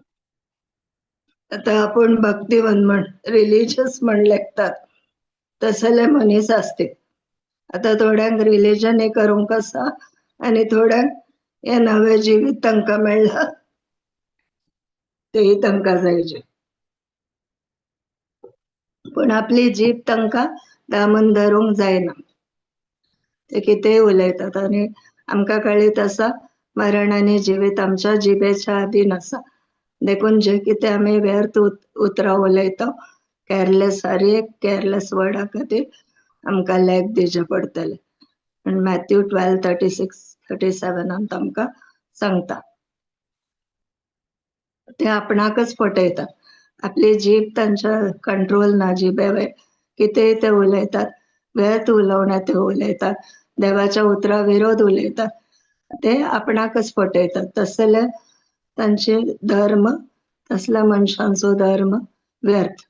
आता आपण भक्तिवन म्हण रिलिजियस म्हण लेखतात तसले मनीस असते. आता थोड्यांक रिलिजन करूंक आसा आणि थोड्यांक हे नवे जिवीत तांकां मेळ्ळा तेही तांकां जायचे. पण आपली जीब तांकां दामून धरूंक जायना. ते कितेंय उलयतात आणि आमकां कळीत आसा मरण आनी जिवीत आमच्या जिबेच्या आधीन आसा. देखून जे कितें आमी व्यर्थ उतरां उलयता केअरलेस हर एक केअरलेस वर्डा खातीर आमकां लेख दिवचे पडटले. आनी मॅथ्यू 12:36-37 आमकां सांगता ते आपणाकच फटयतात. आपली जीब तांच्या कंट्रोल ना जिबेवर कितेंय ते उलयतात, व्यर्थ उलोवण्या ते उलयतात, देवाच्या उतरा विरोध उलयतात, ते आपणाकच फटयतात. तसले तांचे धर्म, तसल्या मनशांचो धर्म व्यर्थ.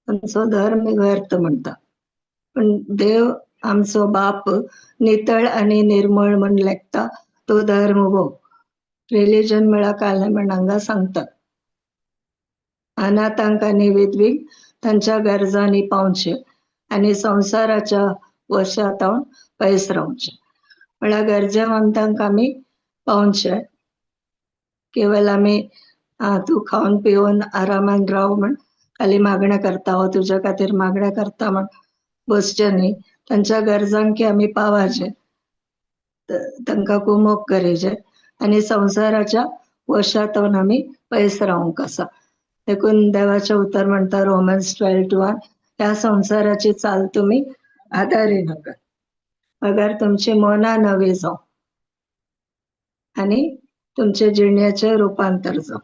तांचो धर्म व्यर्थ म्हणटा. पण देव आमचो बाप नितळ आणि निर्मळ म्हण लेखता तो धर्म वो. रिलिजन म्हळ्यार काय म्हण हांगा सांगतात. अनाथांक आनी विधवीक तांच्या गरजांनी पावचे आणि संसाराच्या वशातावन पयस रावचे. म्हळ्यार गरजेवंतांक आमी पावचे. केवळ आमी तू खावन पिवन आरामान राव म्हण खाली मागण्या करता हो तुझ्या खातीर मागण्या करता म्हण बसचे न्ही. तांच्या गरजांक आमी पावाचे, तांकां कुमोग करीचे आणि संसाराच्या वशातावन आमी पयस रावंक आसा. देखून देवाचे उतर म्हणटा रोमन्स 12:1 ह्या संसाराची चाल तुमी आदारी नाका अगर तुमची मना नवी जाव आणि तुमचे जिणेचे रुपांतर जाव.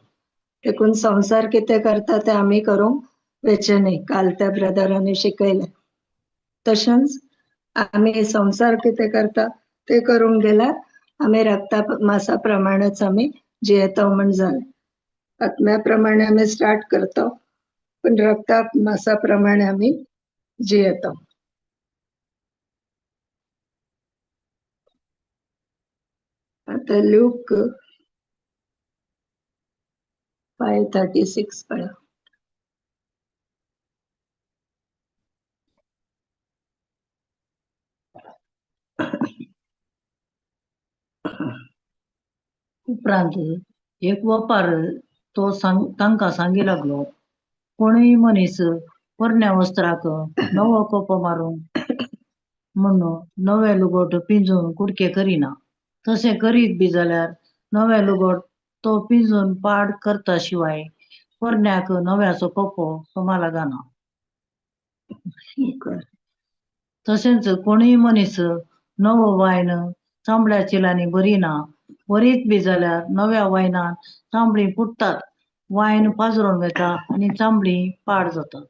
देखून संसार कितें करता ते आमी करूंक वेचे न्ही. काल त्या ब्रदरांनी शिकयले तशेंच आमी संसार कितें करता ते करूंक गेल्यार आमी रक्ता मासा प्रमाणेच आमी जियेता म्हण जालें. आत्म्या प्रमाणे आमी स्टार्ट करता पण रक्ता मासा प्रमाणे आमी जियेता. आता लूक 5:36 पळय. उपरांत एक वपार तो तांकां सांगी लागलो, कोणूय मनीस पोरण्या वस्त्राक नवो कोपो मारूंक म्हूण नवे लुगोट पिंजून कुडके करिना. तशें करीत बी जाल्यार नवे लुगोट तो पिंजून पाड करता शिवाय पोरण्याक नव्याचो कोपो सोमाला जाना. तशेंच कोणूय मनीस नवो वायन चांबड्या चिलांनी भरिना. भरीत बी जाल्यार नव्या वायनान चांबडी फुटतात, वायन पाजरून वता आणि चांबडी पाड जातात.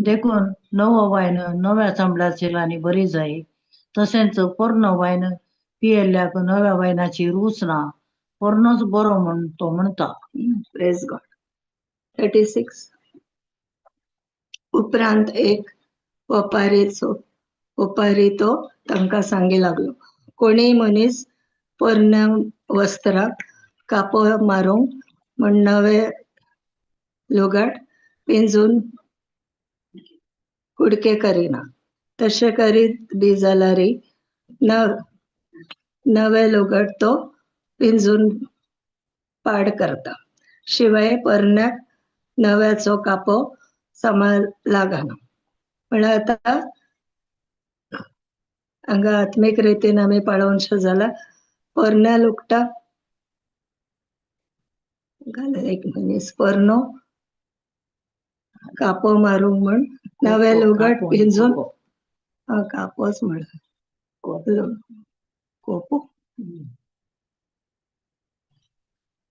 देखून नवो वायन नव्या चांबड्या चिलांनी भरी जाय. तशेंच पोरनो वायन पियेल्ल्याक नव्या वायनाची रूच ना. पोरनोच बरो म्हण तो म्हणटा. Praise God. 36 उपरांत एक ओपारी तो तांकां सांगी लागलो, कोणीय मनीस पोरण्या वस्त्राक कापो मारूंक म्हण नवे लुगट पिंजून कुडके करिना. तशें करीत बी जाल्यार नवे लुगट तो पिंजून पाड करता शिवाय पोरण्याक नव्याचो कापो सोमाला जाना. म्हळ्यार आतां हांगा आत्मीक रितीन आमी पळोवनशे जाल्यार पोरण्या लुगटाक एक मनीस पोरनो कापो मारूंक म्हण नवे लुगट पिंजून कापोच म्हळ्यार कोपो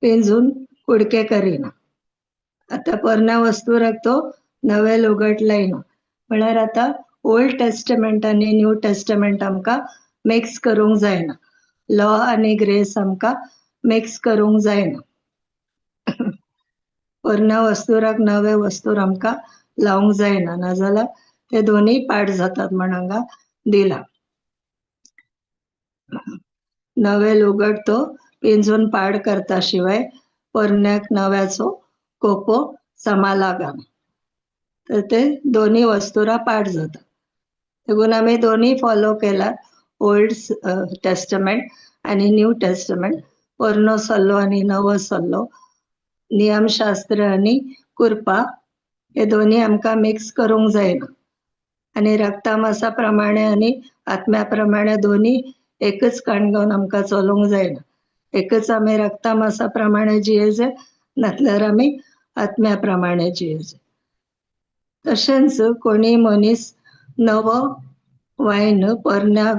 पिंजून कुडके करिना. आता पोरण्या वस्तूराक तो नवे लुगट लायना. म्हळ्यार आतां ओल्ड टेस्टमेंट आनी न्यू टेस्टमेंट आमकां मिक्स करूंक जायना. लॉ आनी ग्रेस आमकां मिक्स करूंक जायना. पोरण्या वस्तुराक नवे वस्तूर आमकां लावंक जायना, नाजाल्यार ते दोन्ही पाड जातात म्हण हांगा दिला. नवे लुगड तो पिंजून पाड करता शिवाय पोरण्याक नव्याचो कोपो समा लागाना. तर ते दोन्ही वस्तुरा पाड जातात. देखून आम्ही दोन्ही फॉलो केला, ओल्ड टेस्टमेंट आणि न्यू टेस्टमेंट, पोरनो सल्लो आणि नवो सल्लो, नियमशास्त्र आणि कुरपा, हे दोन्ही आमकां मिक्स करूंक जायना. आणि रक्तामासा प्रमाणे आणि आत्म्याप्रमाणे दोन्ही एकच काण घेवन आमकां चलूंक जायना. एकच आमी रक्तामासा प्रमाणे जियेचे, नातल्यार आमी आत्म्या प्रमाणे जियेचे. तशेंच कोणी मनीस नवो वायन पोरण्या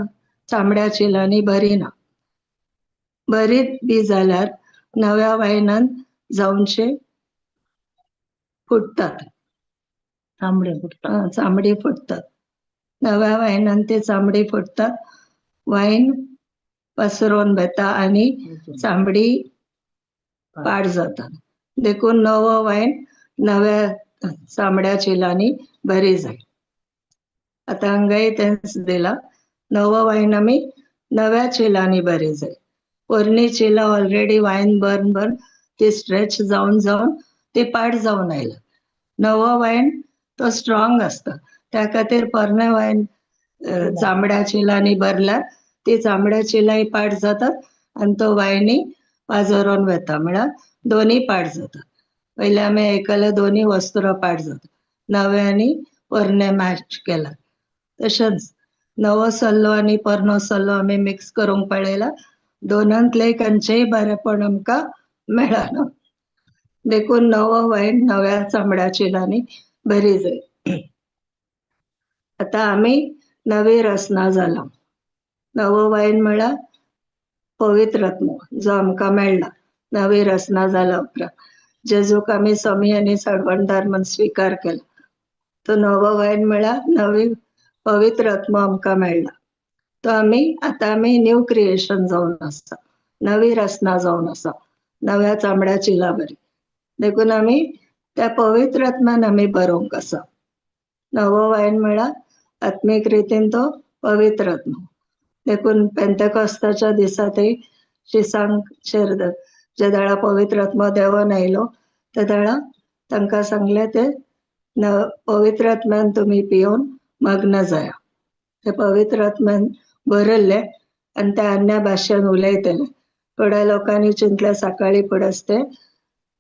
चामड्या चिलांनी भरिना. भरीत बी जाल्यार नव्या वायनान जावनशे फुटतात, तांबडे फुटतात. चामडी फुटतात. नव्या वायनान ते चामडी फुटतात, वायन पसरोन बेता आणि चामडी पाड जातात. देखून नवो वायन नव्या चामड्या चिलांनी भरी जाय. आता हांगाय तेच दिला, नवो वायन आमी नव्या चिलांनी भरी जाय. पोरणी चिलां ऑलरेडी वायन भरून ती स्ट्रेच जावन जावन ती पाड जावन आयला. नवो वायन तो स्ट्रॉंग असता, त्या खातीर पोरणे वायन चामड्या चिलांनी भरल्यार ती चामड्या चिलांय पाड जातात आणि तो वायनय पाजरोन वेता, म्हळ्यार दोन्ही पाड जातात. पयलीं आमी आयकले दोन्ही वस्तुरा पाड जातात, नवे आनी पोरणे मॅच केला. तशेंच नवो सल्लो आनी पोरनो सल्लो आमी मिक्स करूंक पळयला, दोनांतले खंयचेय बरेपण आमकां मेळना. देखून नवो वायन नव्या चामड्या चिलांनी भरी जाय. आता आमी नवी रचना जाला. नवो वायन म्हळ्यार पवित्र आत्मो जो आमकां मेळ्ळा नवी रचना जाला उपरांत. जेजूक आमी समी आनी सडवणदार म्हूण स्विकार केला. तो नवो वायन म्हळ्यार नवी पवित्र आत्मो आमकां मेळ्ळा. तो आतां आमी न्यू क्रिएशन जावन आसा, नवी रचना जावन आसा, नव्या चामड्या चिला बरी. देखून आमी त्या पवित्र आत्म्यान आमी बरोवंक आसा. नवो वायन म्हळ्यार आत्मीक रितीन तो पवित्र आत्मो. देखून पेंतेकोस्ताच्या दिसांतय शिसांचेर जे दाळा पवित्र आत्मो देंवन आयलो, त्या दाळा तांकां सांगलें ते पवित्र आत्म्यान तुमी पियोन मग्न जाया. ते पवित्र आत्म्यान भरिल्ले आनी ते अन्य भाशेन उलयतले. थोड्या लोकांनी चिंतले सकाळी फुडेंच ते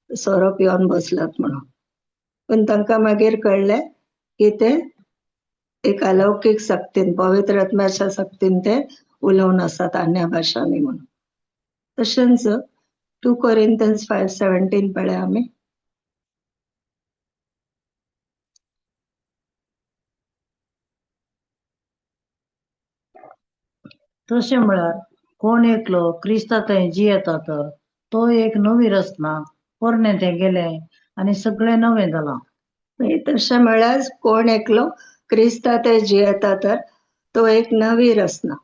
सोरो पिवन बसलात म्हणून, पूण तांकां मागीर कळ्ळें की ते एक अलौकीक शक्तीन, पवित्र आत्म्याच्या शक्तीन ते उलोवन आसात अन्य भाशांनी म्हणून. तशेंच 2 Corinthians 5:17 पळय आमी. तशें म्हळ्यार कोण एकलो क्रिस्तांतय जियेता तर तो एक नवी रचना, पोरणे ते गेले आनी सगळें नवें जालां. तशें म्हळ्यार कोण एकलो क्रिस्तांतय जियेता तर तो एक नवी रचना,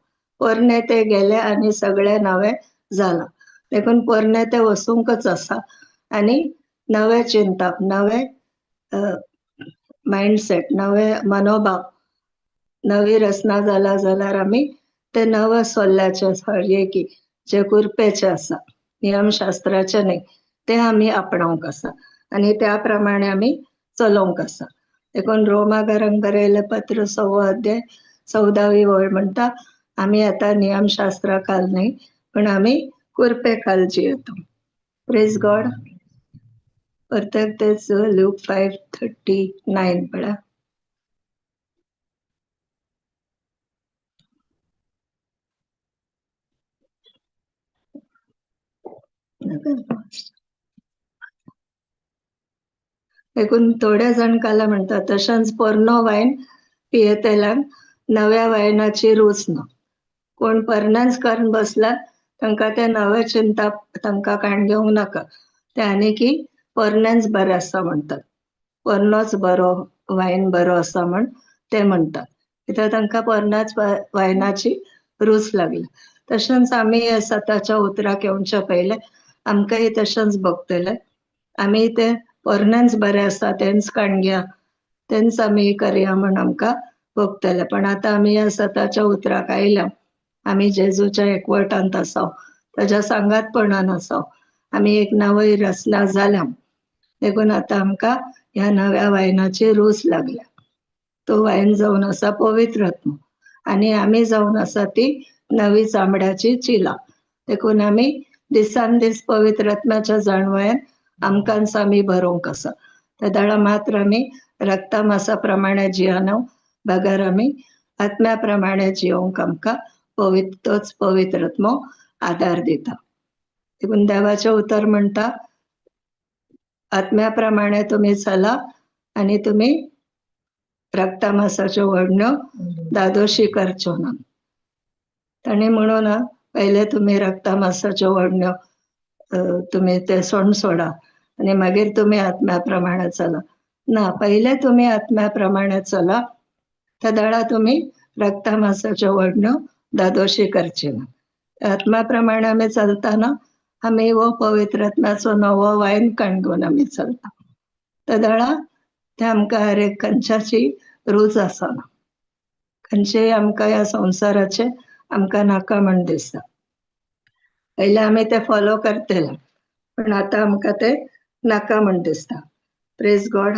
पोरणे ते गेले आनी सगळें नवें जालां. देखून पोरणे ते वसूंकच आसा आनी नवे चिंतप, नवे मायंडसेट, नवे मनोभाव, नवी रचना जाला जाल्यार आमी ते नवे सल्ल्याचे की जे कुरपेचे आसा, नियमशास्त्राचे न्ही, ते आमी आपणावंक आसा आनी त्या प्रमाणे आमी चलोवंक आसा. देखून रोमाकारांक बरयले पत्र 6 अध्याय 14वी वळ म्हणटा, आमी आतां नियमशास्त्रा खाल न्ही, पण आमी कुरपे खाल जियेतो. Praise God. परत तेच ल्यूक 5:39 पळय. देखून थोडे जाण काला म्हणटा, तशेंच पोरनो वायन पियेतेल्यांक नव्या वायनाची रूच ना. कोण परनाच करून बसला तांकां ते नवे चिंतप तांकां काण घेवंक नाका. ते आनी की पोरनेच बरें आसा म्हणटात, पोरनोच बरो वायन बरो आसा म्हण ते म्हणटात, कित्याक तांकां पोरनाच वायनाची रूच लागल्या. तशेंच आमी सताच्या उतराक येवचे पयले आमकांय तशेंच भोगतले. आमी ते पोरनेच बरें आसा तेंच काणग्या तेंच आमी करया म्हण आमकां भोगतले. पण आता आमी ह्या सताच्या उतराक आयल्या. आमी जेजूच्या एकवटांत आसाव, ताच्या सांगातपणान आसाव. आमी एक नवय रचना जाल्या देखून आता आमकां ह्या नव्या वायनाची रूच लागल्या. तो वायन जावन आसा पवित्र आत्मो आनी आमी जावन आसा ती नवी चामड्याची चिला. देखून आमी दिसान दीस पवित्र आत्म्याच्या जाणवयान आमकांच आमी भरोवंक आसा. त्या दाडा मात्र आमी रक्ता मासा प्रमाणे जियानो बगर आमी आत्म्या प्रमाणे जियोंक आमकां तोच पवित्र आत्मो आदार दिता. देखून देवाचें उतर म्हणटा आत्म्याप्रमाणे तुम्ही चला आणि तुम्ही रक्ता मासाच्यो वडण्यो दादोशी करच्यो ना. ताणी म्हणून पहिले तुम्ही रक्ता मासाच्यो वडण्यो तुम्ही ते सण सोडा आणि मागीर तुम्ही आत्म्याप्रमाणे चला. ना, पहिले तुम्ही आत्म्याप्रमाणे चला, त्या दाडा तुम्ही रक्ता मासाच्यो वडण्यो दादोशी करची ना. आत्म्याप्रमाणे आम्ही चलताना आम्ही हो पवित्र आत्म्याचो नवो वायन काणगून आम्ही चलता. त्या दाडा ते आमकां हर एक खंयच्याची रूच आसना. खंयचेय आमकां ह्या संवसाराचे आमकां नाका म्हण दिसता. पहिले आमी ते फॉलो करतले पण आता आमकां ते नाका म्हण दिसता. Praise God.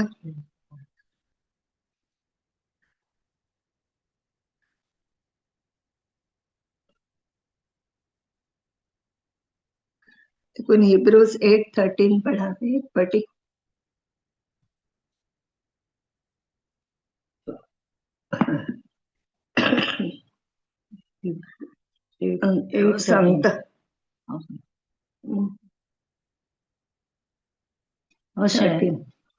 देखून हिब्रूज 8:13 पढ़ा एक पटी. एक सांगता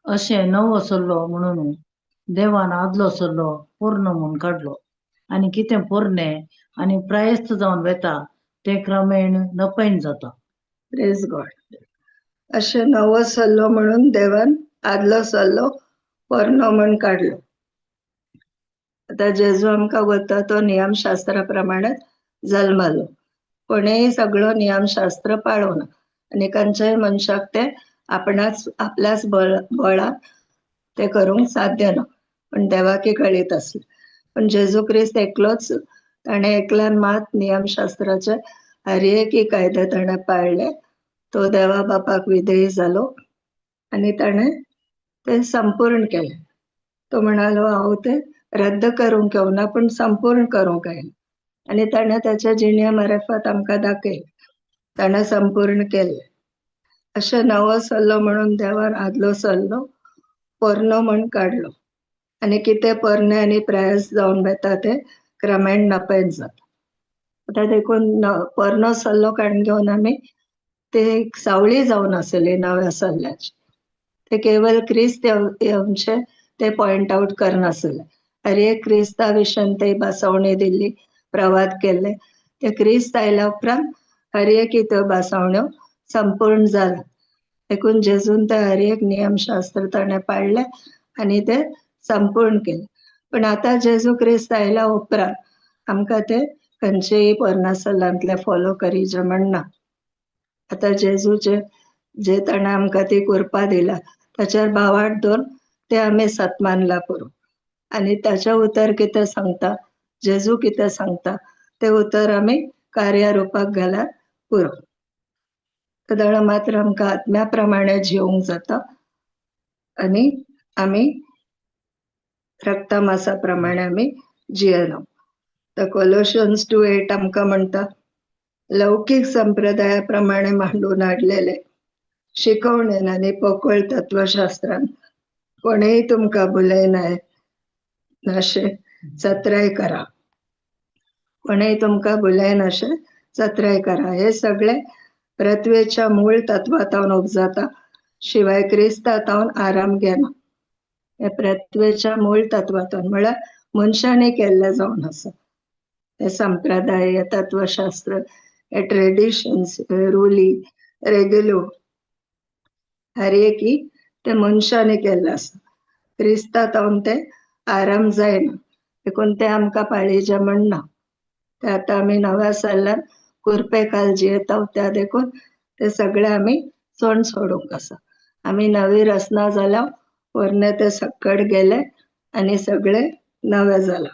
अशें नवो सल्लो म्हणून देवान आदलो सल्लो पूर्ण म्हणून काडलो आनी कितें पोरणे आनी प्रायस्त जावन वेता ते क्रमेण नपैण जाता. Praise God. अशें नवो सल्लो म्हणून देवान आदलो सल्लो पोरणो म्हण काडलो. आता जेजू आमकां वता तो नियमशास्त्रा प्रमाणे जल्मलो. कोणेय सगळो नियमशास्त्र पाळोना आनी खंयच्याय मनशाक ते आपल्याच बळान ते करूंक साध्य ना. पण देवाकी कळीत आसलें. पण जेजू क्रिस्त एकलोच ताणें एकल्यान मात नियमशास्त्राचे हर एक कायदे ताणें पाळले. तो देवा बापाक विधेय जालो आनी ताणें ते संपूर्ण केले. तो म्हणालो हांव ते रद्द करूंक येवना पण संपूर्ण करूंक आयला. आनी ताणें त्याच्या जिणे मार्फत आमकां दाखयलें. ताणें संपूर्ण केले. अशें नवो सल्लो म्हणून देवान आदलो सल्लो पोरणो म्हण काडलो. आनी कितें पोरणे आनी प्रायस जावन वेता ते क्रमेण नपैण जाता. आता देखून पोरणो सल्लो काडून घेवन आमी ते सावळी जावन आसली नव्या सल्ल्याची. ते केवळ क्रिस्त येवचे ते पॉइंट आउट करनासले. हर एक क्रिस्ता विशयन ते बासावणी दिल्ली, प्रवाद केले. ते क्रिस्त आयल्या उपरांत हर एक त्यो बासावण्यो संपूर्ण जाला. देखून जेजून ते हर एक नियमशास्त्र ताणें पाळले आनी ते संपूर्ण केले. पण आता जेजू क्रिस्त आयल्या उपरांत आमकां ते खंयचेय पोरना सल्लांतले फॉलो करीचे म्हण ना. आता जेजूचे जे ताणें आमकां ती कृपा दिला ताचेर भावार्थ दोन ते आमी सतमानला पुरो. आनी ताचे उतर कितें सांगता, जेजू कितें सांगता ते उतर आमी कार्यारुपाक घाल्यार पुरो. त्या मात्र आमकां आत्म्या प्रमाणे जिवंक जाता आनी आमी रक्ता मासा प्रमाणे आमी जियेना. तर कोलोशियन्स 2:8 आमकां म्हणटा लौकिक संप्रदाया प्रमाणे मांडून हाडलेले शिकवणेन आनी पोकळ तत्वशास्त्रान कोणेय तुमकां भुलयनाय अशें जत्राय करा. कोणेय तुमकां भुलय अशें जत्राय करा. हे सगळे पृथ्वेच्या मूळ तत्वांतावन उपजाता शिवाय क्रिस्तांतावन आराम घेना. हे पृथ्वेच्या मूळ तत्वांतावन म्हळ्यार मनशांनी केल्ले जावन आसा. हे संप्रदाय, हे तत्वशास्त्र, हे ट्रेडिशन्स, हे रुली, रेग्युलो हर एक ते मनशांनी केल्ले आसा. क्रिस्तांतावन ते आराम जायना. देखून ते आमकां पाळीचे म्हण ना. ते आतां आमी नव्या सल्ल्यान कुरपे काल जियेता त्या देखून ते सगळे आमी सण सोडूंक आसा. आम्ही नवी रचना जाला वरने ते सकट गेले आणि सगळे नवे जाला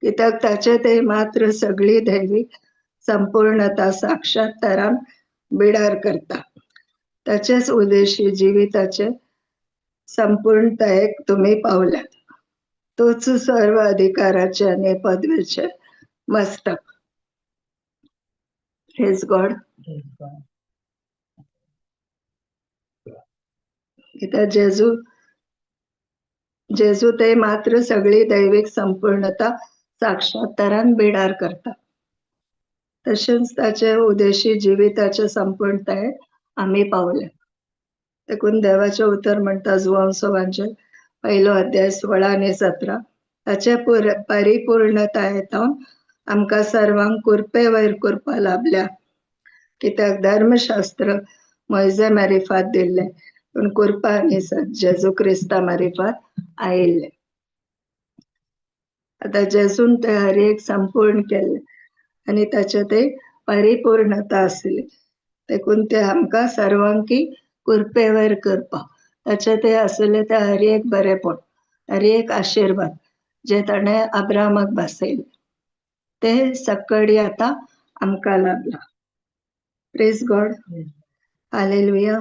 कित्याक ताचे ते मात्र सगळी दैविक संपूर्णता साक्षात्कारान बिडार करता ताचेच उद्देशी जिविताचे संपूर्णतायेक तुम्ही पावल्यात तोच सर्व अधिकाराचे आणि पदवीचे मस्तक Praise God. कित्याक जेजू ते मात्र सगळी दैविक संपूर्णता साक्षात्कारान बिडार करता तशेंच ताचे उद्देशी जिविताचे संपूर्णतायेक आम्ही पावले देखून देवाचे उतर म्हणता जुवांसोवांचे 1 अध्याय 16 आणि 17 ताचे परिपूर्णतायेतावन आमकां सर्वांक कुरपे वयर करपा लाभल्या कित्याक धर्मशास्त्र मोइजे मारिफात दिल्ले पूण कुरपा आनी सत जेजू क्रिस्ता मारिफात आयिल्ले आता जेजून ते हर एक संपूर्ण केले आणि ताचे ते परिपूर्णता आसली देखून ते आमकां सर्वांकी कुरपे वयर करपा ताचे ते आसले ते हर एक बरेपण हर एक आशीर्वाद जे ताणे अब्रामाक भासयले ते सकडी आता आमकां लाभला प्रेज गॉड हालेलुया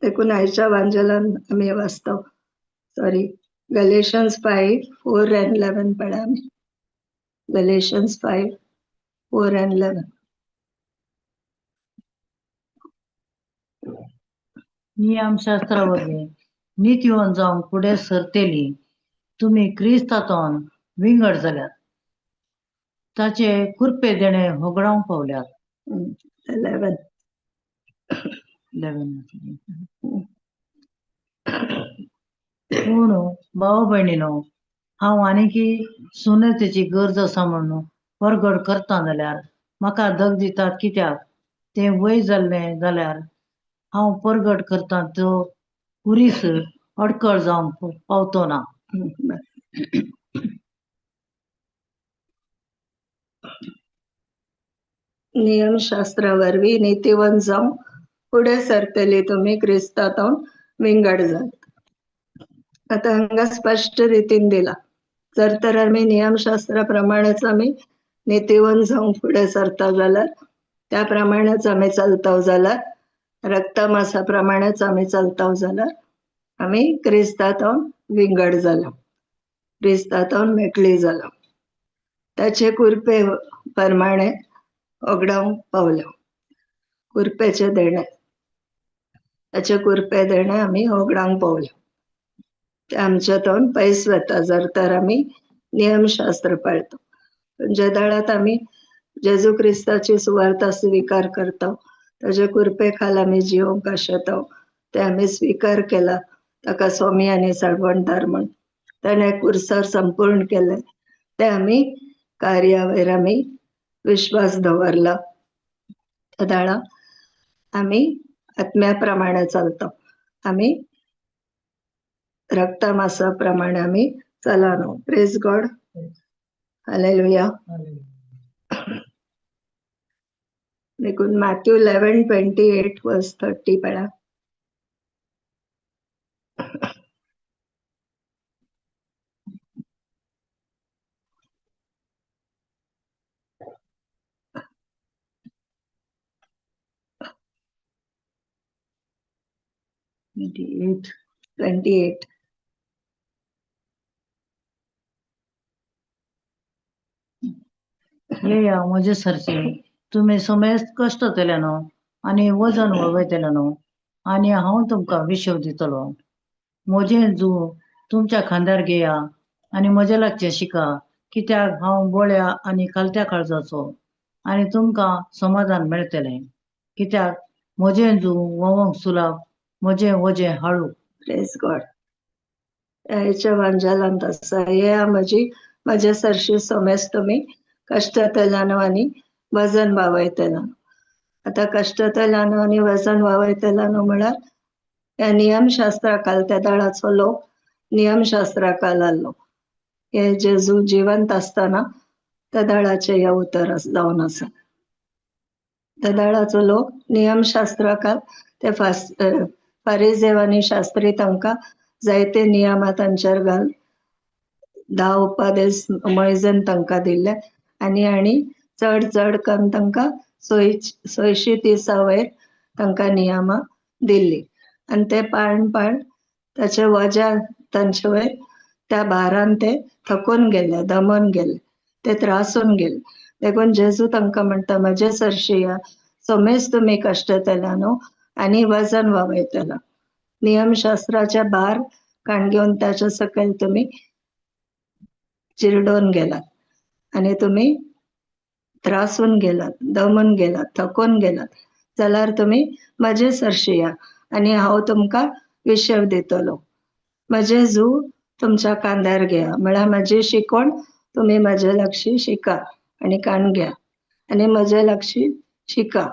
देखून आयच्या वांजलान आमी वाचता Galatians 5:4 and 11 पळय आमी Galatians 5:4 and 11 नियमशास्त्रावरवी नीतिवन जावन फुडें सरतेली तुमी क्रिस्तांतोन विंगड जाल्यात ताचे कुरपे देणे होगडावंक पावल्यात 11 पूण भाव भयणीनो हांव आनीकी सुनेतेची गरज आसा म्हणून परगट करता जाल्यार म्हाका दग दितात कित्याक तें वय जाल्लें जाल्यार हांव परगट करता तो कुरीस अडखळ जावंक पावतो ना नियमशास्त्रा वरवीं नीतिवंत जावन फुडें सरतली तुमी क्रिस्तांतोन विंगड जात आता हांगा स्पश्ट रितीन दिला जर तर आमी नियमशास्त्रा प्रमाणेच आमी नीतिवंत जावन फुडें सरता जाल्यार त्या प्रमाणेच आमी चलता जाल्यार रक्तमासा प्रमाणेच आमी चलता जाल्यार आमी क्रिस्तांतोन विंगड जाला क्रिस्तांतोन मेकळी जाला ताचे कुरपे प्रमाणे ओगडावंक पावल्या कुरपेचे देणे ताचे कुरपे देणे आमी ओगडावंक पावल्या ते आमच्या तोन पयस वता जर तर आमी नियमशास्त्र पाळता जे दाळात आमी जेजू क्रिस्ताची सुवार्ता स्वीकार करता ताचे कुरपे खाल आमी जिवंक आशेता ते आमी स्वीकार केला ताका स्वामी आनी साळवणदार म्हण ताणे कुर्सार संपूर्ण केले ते आमी कार्यावयर आमी विश्वास दवरला त्या दाळा आमी आत्म्या प्रमाणे चलता आमी रक्तमासा प्रमाणे आमी चलना प्रेज गॉड हालेलुया देखून मॅथ्यू 11:28 वर्स 30 पळा एट 28 हे या म्हजे सरचे तुमी समेस्त कश्ट केले न्हू आनी वजन वळवयतले न्हू आनी हांव तुमकां विश्व दितलो म्हजें जू तुमच्या खांद्यार घेया आनी म्हजे लागचे शिका कित्याक हांव बोळ्या आनी खालत्या काळजाचो आनी तुमकां समाधान मेळटलें कित्याक म्हजें जू वोवंक सुलाभ म्हजें वजें हाळू प्रेज गॉड ह्याच्या वांजलांत आसा हे म्हजे सरशी समेस्त तुमी कष्टतल्यान आनी वजन वावयतल्यान आता कष्टतल्यान आनी वजन वावयतल्यान म्हळ्यार ह्या नियमशास्त्रा त्या दाळाचो लोक नियमशास्त्रा लागलो हे जेजू जिवंत असताना त्या दाळाचे हे उतर जावन आसा तदाळाचो लोक नियमशास्त्राकार ते फारिजेव आनी शास्त्री तांकां जायते नियमां तांचेर घाल 10 उपादेश मोइजेन तांकां दिले आनी चड चड करून तांकां 630 वयर तांकां नियमां दिल्ली आनी ते पाळून ताचे वजा तांचे वयर त्या भारान ते थकून गेले, दमून गेले, ते त्रासून गेले. देखून जेजू तांकां म्हणटा म्हजे सरशी या, सोमेच तुमी कश्ट केला न्हू आनी वजन वगयतला. नियमशास्त्राचे भार काण घेवन ताचे सकयल तुमी चिरडोन गेलात आनी तुमी त्रासून गेलात, दमून गेलात, थकून गेलात जाल्यार तुमी म्हजे सरशी या आनी हांव तुमकां विश्व दितलो. म्हजे जू तुमच्या कांद्यार घेया म्हळ्यार म्हजी शिकवण तुमी म्हजे लागशीं शिका आनी काण घेया आनी म्हजे लागशीं शिका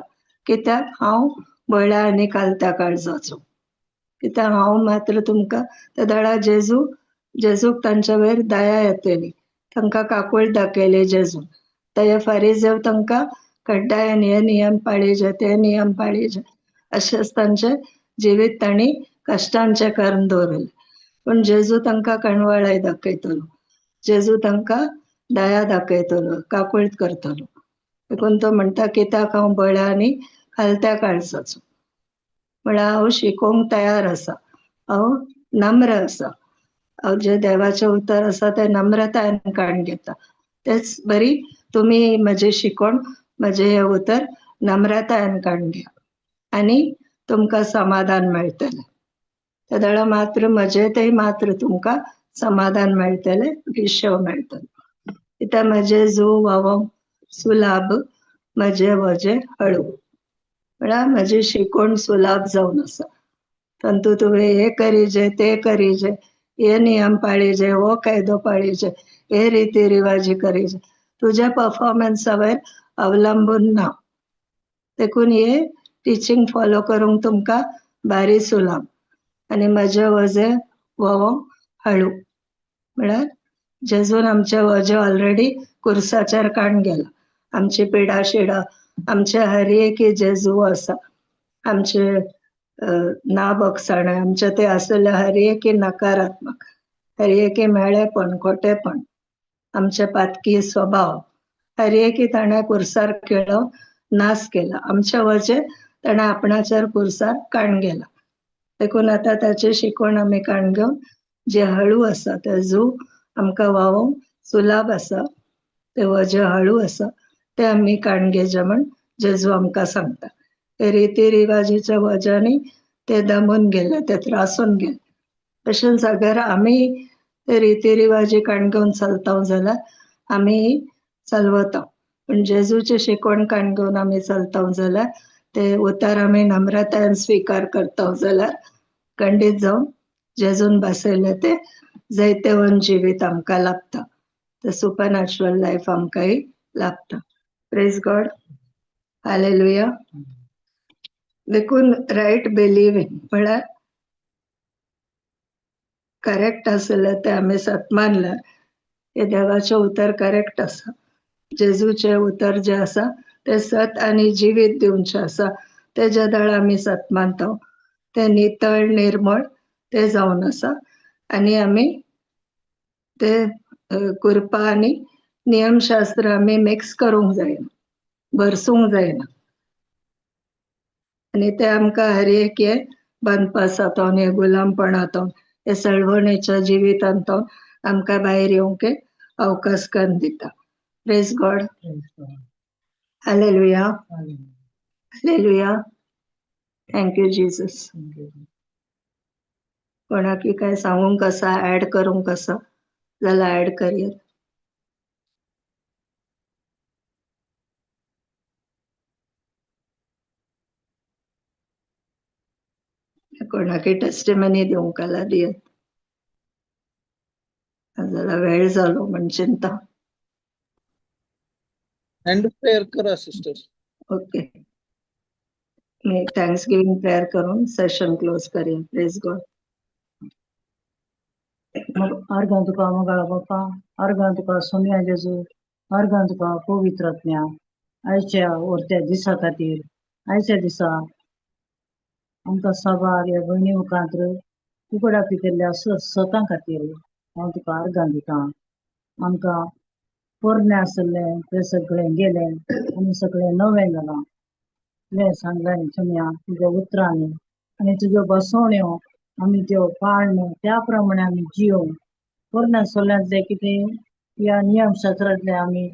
कित्याक हांव बोळ्या आनी कालत्या काळजाचो. कित्याक हांव मात्र तुमकां तदाळा जेजूक तांचे वयर दया येतली. तांकां काकूळ दाखयली जेजून. ते फारिजेव तांकां कड्डायान हे नियम पाळिजे, ते नियम पाळिजे अशेंच तांचे जिवीत तांणी कश्टांचे करून दवरले. पूण जेजू तांकां कणवळाय दाखयतलो. जेजू तांकां दया दाखयतलो, काकूळट करतलो. देखून तो म्हणटा कित्याक हांव बोळ्या आनी खालत्या काळजाचो. म्हळ्यार हांव शिकोवंक तयार आसा, हांव नम्र आसा, हांव जे देवाचें उतर आसा ते नम्रतायेन काण घेता. तेच बरी तुमी म्हजी शिकोवण, म्हजे हे उतर नम्रतायेन काण घेया आनी तुमकां समाधान मेळटलें. तदाळा मात्र म्हजे थंय मात्र तुमकां समाधान मेळटलें, विश्व मेळटलो. कित्याक म्हजे जू व्हावो सुलाभ, म्हजे वजे हळू. म्हळ्यार म्हजी शिकोवण सुलाभ जावन आसा. तंतू तुवें हे करीजे, ते करीजे, हे नियम पाळिजे, हो कायदो पाळिजे, हे रिती रिवाजी करीजे, तुज्या परफॉर्मन्सा वयर अवलंबून ना. देखून हे टिचींग फॉलो करूंक तुमकां भारी सुलाभ आनी म्हजे वजे व्होवोंक हळू. म्हळ्यार जेजून आमचे वजे ऑलरेडी कुर्साचेर काण गेला. आमची पिडा शिडा, आमचे हर एक जेजू आसा. आमचे नाबोगसाणे, आमचे ते आसले हर एक नकारात्मक, हर एक मेळेपण, खोटेपण, आमचे पातकी स्वभाव हर एक ताणें कुर्सार केलो, नास केला. आमचे वजे ताणें आपणाचेर कुर्सार काण गेला. देखून आतां ताची शिकवण आमी काण घेवन जे हळू आसा ते जू आमकां व्हावोंक सुलाभ आसा, ते वजे हळू आसा ते आमी काण घेवचे म्हण जेजू आमकां सांगता. ते रिती रिवाजीच्या वजांनी ते दमून गेले, ते त्रासून गेले. तशेंच अगर आमी ते रिती रिवाजी काण घेवन चलता जाल्यार आमी चलवता. पूण जेजूची शिकवण काण घेवन आमी चलता जाल्यार ते उतर आमी नम्रतायेन स्विकार करता जाल्यार खंडीत जावन जेजून बसयले ते जैतेवन जिवीत आमकां लाभता. ते सुपरनॅचरल लायफ आमकांय लाभता. Praise God, hallelujah. देखून रायट बिलिव्हिंग म्हळ्यार करेक्ट आसले ते आमी सत मानल्यार हे देवाचें उतर करेक्ट आसा. जेजूचे उतर जे आसा ते सत आनी जिवीत दिवचे आसा. ते जे दाळ आमी सत मानता ते नितळ निर्मळ ते जावन आसा आनी आमी ते कृपा आनी नियमशास्त्र आमी मिक्स करूंक जायना, भरसूंक जायना आनी ते आमकां हर एक हे बंदपासांतून, हे गुलामपणांतून, हे सळवणेच्या जिवितांतून आमकां भायर येवंक अवकाश करून दिता. Praise God, hallelujah, hallelujah. Thank you Jesus. कोणाकी काय सांगूंक आसा, ऍड करूंक आसा जाल्यार ऍड करियेत. कोणाकी टेस्टिमनी दिवंक आला दियेत. जाल्यार वेळ जालो म्हण चिंता. एंड प्रेयर करा सिस्टर. ओके, मी थँक्स गिविंग प्रेयर करून सेशन क्लोज करेन. Praise God. अर्घां तुका मोगाळ बापा, अर्घां तुका सोम्या जेजू, अर्घां तुका पवित्र आत्म्या, आयच्या उरत्या दिसा खातीर आयच्या दिसा आमकां साबार ह्या भयणी मुखांत तुकडा पिकल्ल्या सतां खातीर हांव तुका अर्गां दितां. आमकां पोरणे आसले ते सगळें गेले आनी सगळें नवें जालां. तुवें सांगलें क्षम्या तुज्या उतरांनी आनी तुज्यो बसवण्यो आमी त्यो पाळण्यो त्या प्रमाणे आमी जियोंक पोरण्या सोल्यांतले कितें ह्या नियमशास्त्रांतले आमी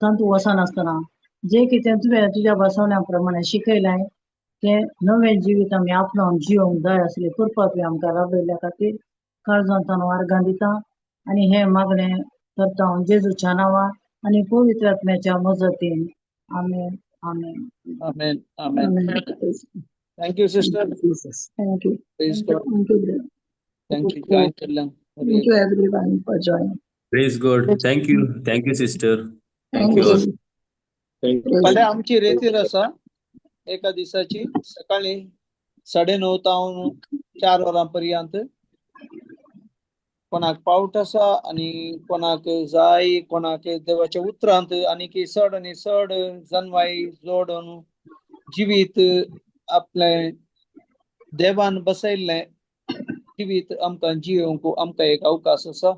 तांतू वचनासतना जे कितें तुवें तुज्या बसवण्या प्रमाणे शिकयलें तें नवें जिवीत आमी आपणावन जियोंक जाय आसलें करपाक आमकां राबयल्या खातीर काळजांत हांव अर्गां दितां आनी हें मागणें करता हांव जेजूच्या नांवान आनी पवित्र आत्म्याच्या मजतीन. आमेन आमेन. Amen. Amen. Thank you, sister. Thank you. Praise God. Thank you. Thank you. Join Kalyan. Thank you everyone for joining. Praise God. Thank you. Thank you, sister. Thank you all. फाल्यां आमची रेतीर आसा एका दिसाची सकाळी 9:30 तावन 4 वरां पर्यंत. कोणाक पावट आसा आनी कोणाक जाय कोणाक देवाच्या उतरांत आनी की चड आनी चड जन्माई जोडून जिवीत आपले देवान बसयल्लें जिवीत आमकां जियोंक आमकां एक अवकाश आसा.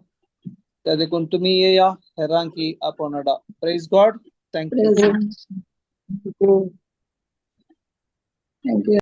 त्या देखून तुमी येया हेरांकी आपण हाडा. Praise God. Thank you. Praise God. Thank you.